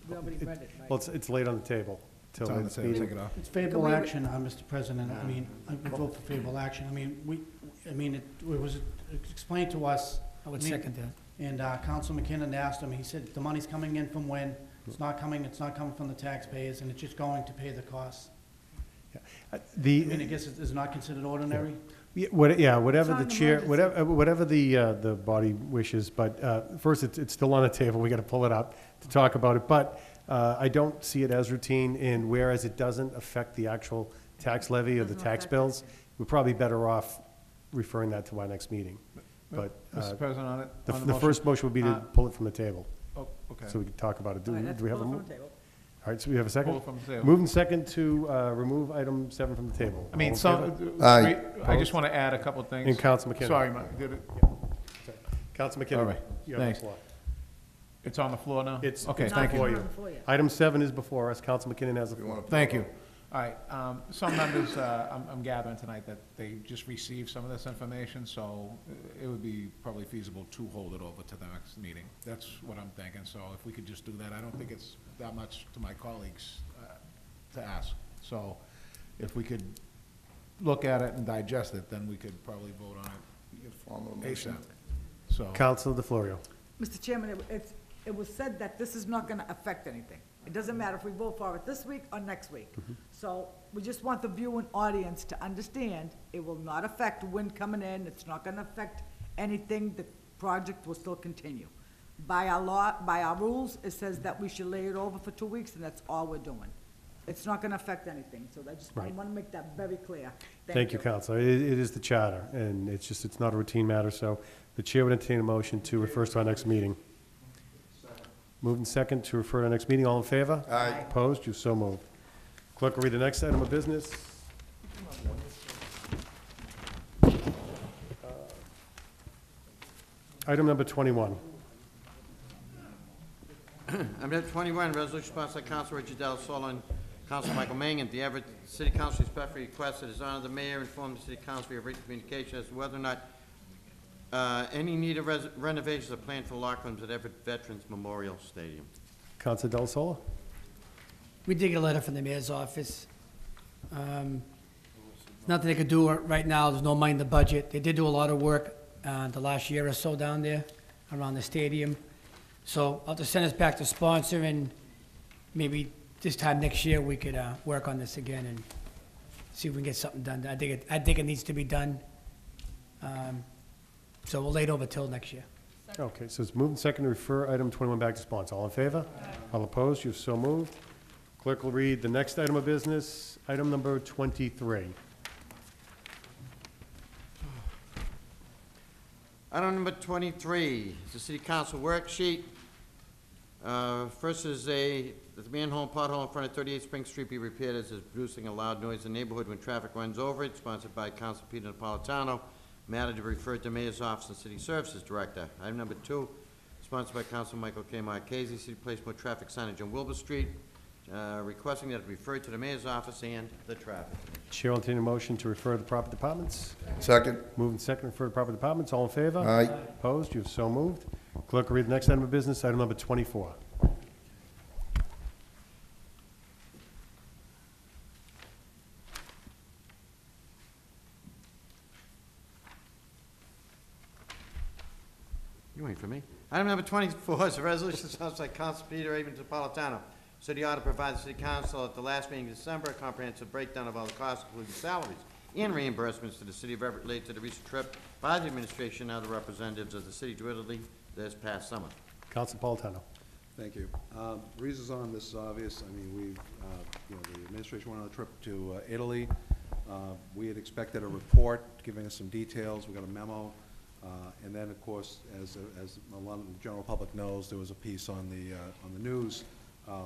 We already read it, right? Well, it's laid on the table. till It's on the next table, meeting. take it off. It's favorable action, Mr. President. I mean, I would vote for favorable action. I mean, it was explained to us. I would second that. And Council McKinnon asked him, he said, the money's coming in from when? It's not coming from the taxpayers, and it's just going to pay the costs. I mean, I guess it's not considered ordinary? Yeah, whatever It's the on chair, emergency. whatever the body wishes, but first, it's still on the table, we gotta pull it up to talk about it, but I don't see it as routine, and whereas it doesn't affect the actual tax levy or the Doesn't tax affect bills, we're probably better off referring that to our next meeting. But Mr. President, on it, the on the the motion. first motion would be to pull it from the table, Oh, okay. so we can talk about it. Do All right, we let's do we have a pull it mo- from the table. All right, so we have a second? Pull it from the table. Moving second to remove item 7 from the table. I mean, All in some, favor? Aye. I just want to add a couple of things. And Counsel McKinnon. Sorry, Mike, did it, Counsel All McKinnon, right, you have the thanks. floor. it's on the floor now? It's Okay, it's thank you. before Not before you. Item 7 is before us. Counsel McKinnon has the We floor. want to. Thank you. All right, some members, I'm gathering tonight that they just received some of this information, so it would be probably feasible to hold it over to the next meeting. That's what I'm thinking, so if we could just do that, I don't think it's that much to my colleagues to ask. So if we could look at it and digest it, then we could probably vote on it ASAP. So, Counsel DeFlorio. Mr. Chairman, it was said that this is not gonna affect anything. It doesn't matter if we vote for it this week or next week. So we just want the viewing audience to understand, it will not affect wind coming in, it's not gonna affect anything, the project will still continue. By our law, by our rules, it says that we should lay it over for 2 weeks, and that's all we're doing. It's not gonna affect anything, so I Right. wanna make that very clear. Thank you, Counselor. It is the charter, and it's not a routine matter, so the chair would entertain a motion to refer to our next meeting. Moved and second to refer to our next meeting. All in favor? Aye. Opposed? You so moved. Clerk will read the next item of business. Item number 21. Item 21, resolution sponsored by Council Richard Delasola and Council Michael Mangan. The Everett City Council respectfully requests that His Honor the Mayor inform the City Council via written communication as to whether or not any need of renovations are planned for locker rooms at Everett Veterans Memorial Stadium. Counsel Del Sola? We did get a letter from the mayor's office. Nothing they could do right now, there's no money in the budget. They did do a lot of work the last year or so down there around the stadium. So I'll just send us back to sponsor, and maybe this time next year, we could work on this again and see if we can get something done. I think it needs to be done. So we'll lay it over till next year. Okay, so it's moved and second to refer item 21 back to sponsor. All in favor? All opposed? You've so moved. Clerk will read the next item of business, item number 23. Item number 23 is the City Council worksheet. First is the manhole pothole in front of 38 Spring Street be repaired as it's producing a loud noise in the neighborhood when traffic runs over it, sponsored by Council Peter Napolitano. Matter to be referred to Mayor's Office and City Services Director. Item number 2, sponsored by Council Michael K. Marchese, City place more traffic signage on Wilbur Street, requesting that it be referred to the Mayor's Office and the traffic. Chair will entertain a motion to refer to the proper departments. Second. Moved and seconded, refer to proper departments. All in favor? Aye. Opposed? You have so moved. Clerk will read the next item of business, item number 24. You wait for me. Item number 24 is a resolution sponsored by Council Peter Napolitano. City ought to provide the City Council at the last meeting in December a comprehensive breakdown of all the costs, including salaries and reimbursements to the City of Everett related to the recent trip by the administration and other representatives of the city to Italy this past summer. Council Napolitano. Thank you. Reasons on this is obvious. I mean, we, the administration went on a trip to Italy. We had expected a report giving us some details. We got a memo. And then, of course, as a lot of the general public knows, there was a piece on the news a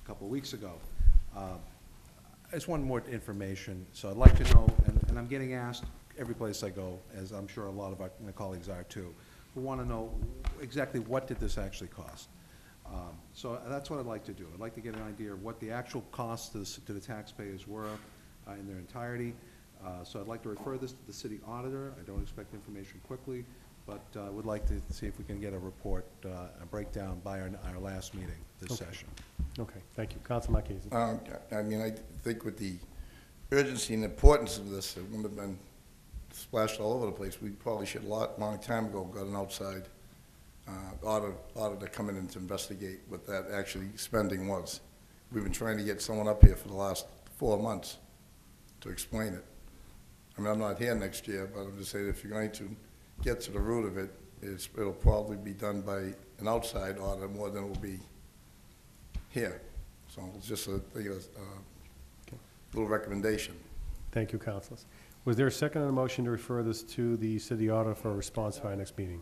couple of weeks ago. I just wanted more information, so I'd like to know, and I'm getting asked every place I go, as I'm sure a lot of my colleagues are too, who want to know exactly what did this actually cost. So that's what I'd like to do. I'd like to get an idea of what the actual costs to the taxpayers were in their entirety. So I'd like to refer this to the city auditor. I don't expect information quickly, but I would like to see if we can get a report, a breakdown by our last meeting this session. Okay, thank you. Council Marchese. I mean, I think with the urgency and importance of this, it wouldn't have been splashed all over the place. We probably should, long time ago, got an outside auditor coming in to investigate what that actually spending was. We've been trying to get someone up here for the last 4 months to explain it. I mean, I'm not here next year, but I'm just saying if you're going to get to the root of it, it'll probably be done by an outside auditor more than it will be here. So it's just a little recommendation. Thank you, councilors. Was there a second on the motion to refer this to the city auditor for a response by our next meeting?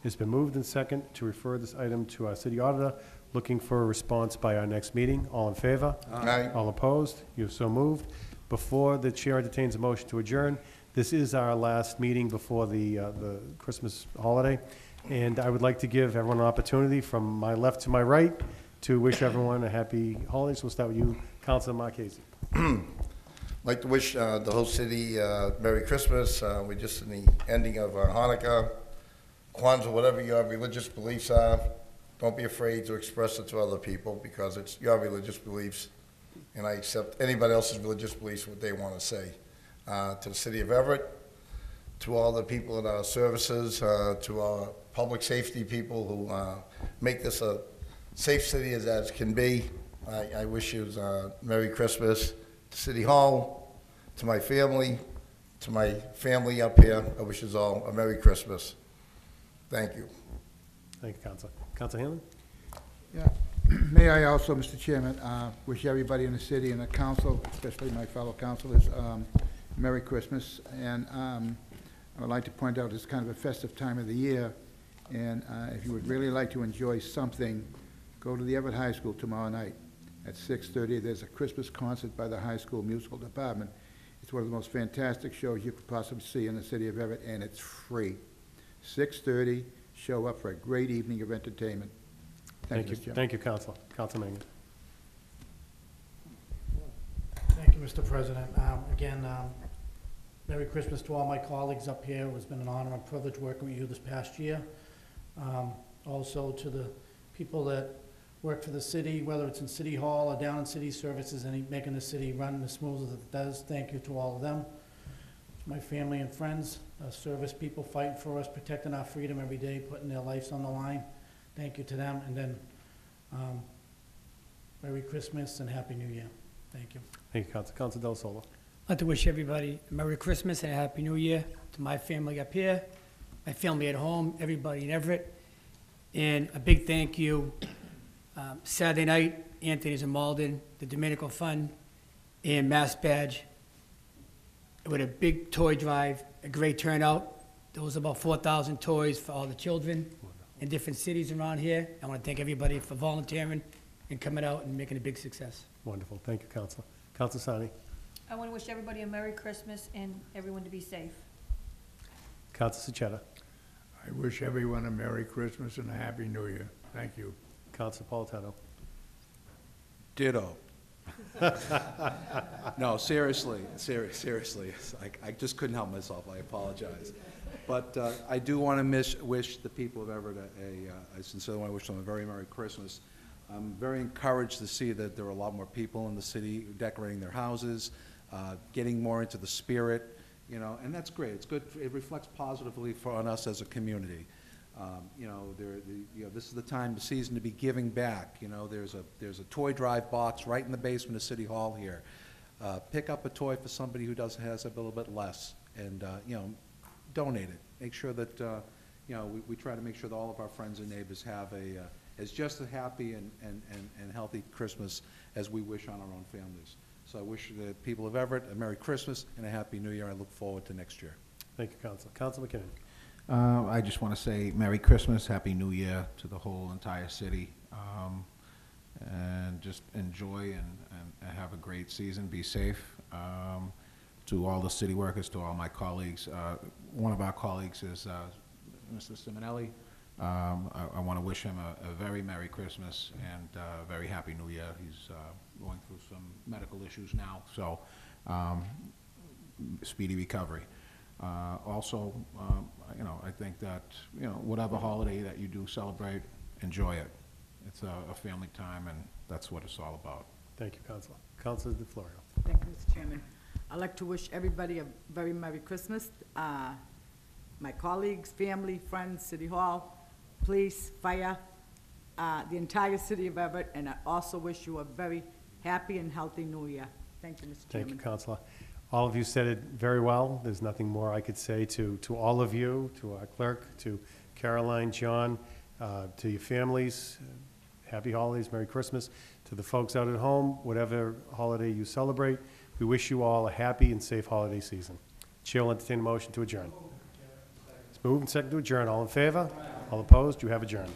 It's been moved and second to refer this item to our city auditor, looking for a response by our next meeting. All in favor? Aye. All opposed? You have so moved. Before the chair entertains a motion to adjourn, this is our last meeting before the Christmas holiday, and I would like to give everyone an opportunity from my left to my right to wish everyone a happy holidays. We'll start with you, Councilor Marchese. I'd like to wish the whole city Merry Christmas. We're just in the ending of Hanukkah, Kwanzaa, whatever your religious beliefs are. Don't be afraid to express it to other people because it's your religious beliefs, and I accept anybody else's religious beliefs, what they want to say. To the city of Everett, to all the people in our services, to our public safety people who make this a safe city as can be. I wish you Merry Christmas. To City Hall, to my family up here, I wish you all a Merry Christmas. Thank you. Thank you, Councilor. Councilor Hanlon? Yeah. May I also, Mr. Chairman, wish everybody in the city and the council, especially my fellow councilors, Merry Christmas. And I would like to point out it's kind of a festive time of the year. And if you would really like to enjoy something, go to the Everett High School tomorrow night at 6:30. There's a Christmas concert by the high school musical department. It's one of the most fantastic shows you could possibly see in the city of Everett, and it's free. 6:30, show up for a great evening of entertainment. Thank you, Mr. Chairman. Thank you, Councilor. Councilor Mangan. Thank you, Mr. President. Again, Merry Christmas to all my colleagues up here. It's been an honor and privilege working with you this past year. Also to the people that work for the city, whether it's in City Hall or down in city services, and making the city run as smooth as it does. Thank you to all of them. To my family and friends, service people fighting for us, protecting our freedom every day, putting their lives on the line. Thank you to them. And then Merry Christmas and Happy New Year. Thank you. Thank you, Councilor. Councilor Del Solo. I'd like to wish everybody a Merry Christmas and a Happy New Year to my family up here, my family at home, everybody in Everett. And a big thank you. Saturday night, Anthony's in Malden, the Dominical Fund, and Mass Badge. With a big toy drive, a great turnout. There was about 4,000 toys for all the children in different cities around here. I want to thank everybody for volunteering and coming out and making a big success. Wonderful. Thank you, Counselor. Counselor Sani. I want to wish everybody a Merry Christmas and everyone to be safe. Counselor Sechetta. I wish everyone a Merry Christmas and a Happy New Year. Thank you. Counselor Napolitano. Ditto. No, seriously, seriously, I just couldn't help myself, I apologize. But I do want to wish the people of Everett I sincerely want to wish them a very Merry Christmas. I'm very encouraged to see that there are a lot more people in the city decorating their houses, getting more into the spirit, you know, and that's great. It's good, it reflects positively on us as a community. You know, this is the time, the season to be giving back. You know, there's a toy drive box right in the basement of City Hall here. Pick up a toy for somebody who has a little bit less, and you know, donate it. Make sure that you know, we try to make sure that all of our friends and neighbors have as just a happy and healthy Christmas as we wish on our own families. So I wish the people of Everett a Merry Christmas and a Happy New Year. I look forward to next year. Thank you, Counselor. Counselor McKinnon. I just want to say Merry Christmas, Happy New Year to the whole entire city, and just enjoy and have a great season. Be safe. To all the city workers, to all my colleagues. One of our colleagues is Mr. Simonelli. I want to wish him a very Merry Christmas and a very Happy New Year. He's going through some medical issues now, so speedy recovery. Also, you know, I think that, you know, whatever holiday that you do celebrate, enjoy it. It's a family time, and that's what it's all about. Thank you, Counselor. Counselor DeFlorio. Thank you, Mr. Chairman. I'd like to wish everybody a very Merry Christmas. My colleagues, family, friends, City Hall, police, fire, the entire city of Everett, and I also wish you a very happy and healthy New Year. Thank you, Mr. Chairman. Thank you, Counselor. All of you said it very well. There's nothing more I could say to all of you, to our clerk, to Caroline, John, to your families. Happy holidays, Merry Christmas. To the folks out at home, whatever holiday you celebrate, we wish you all a happy and safe holiday season. Chair will entertain a motion to adjourn. It's moved and seconded to adjourn. All in favor? All opposed? You have adjourned.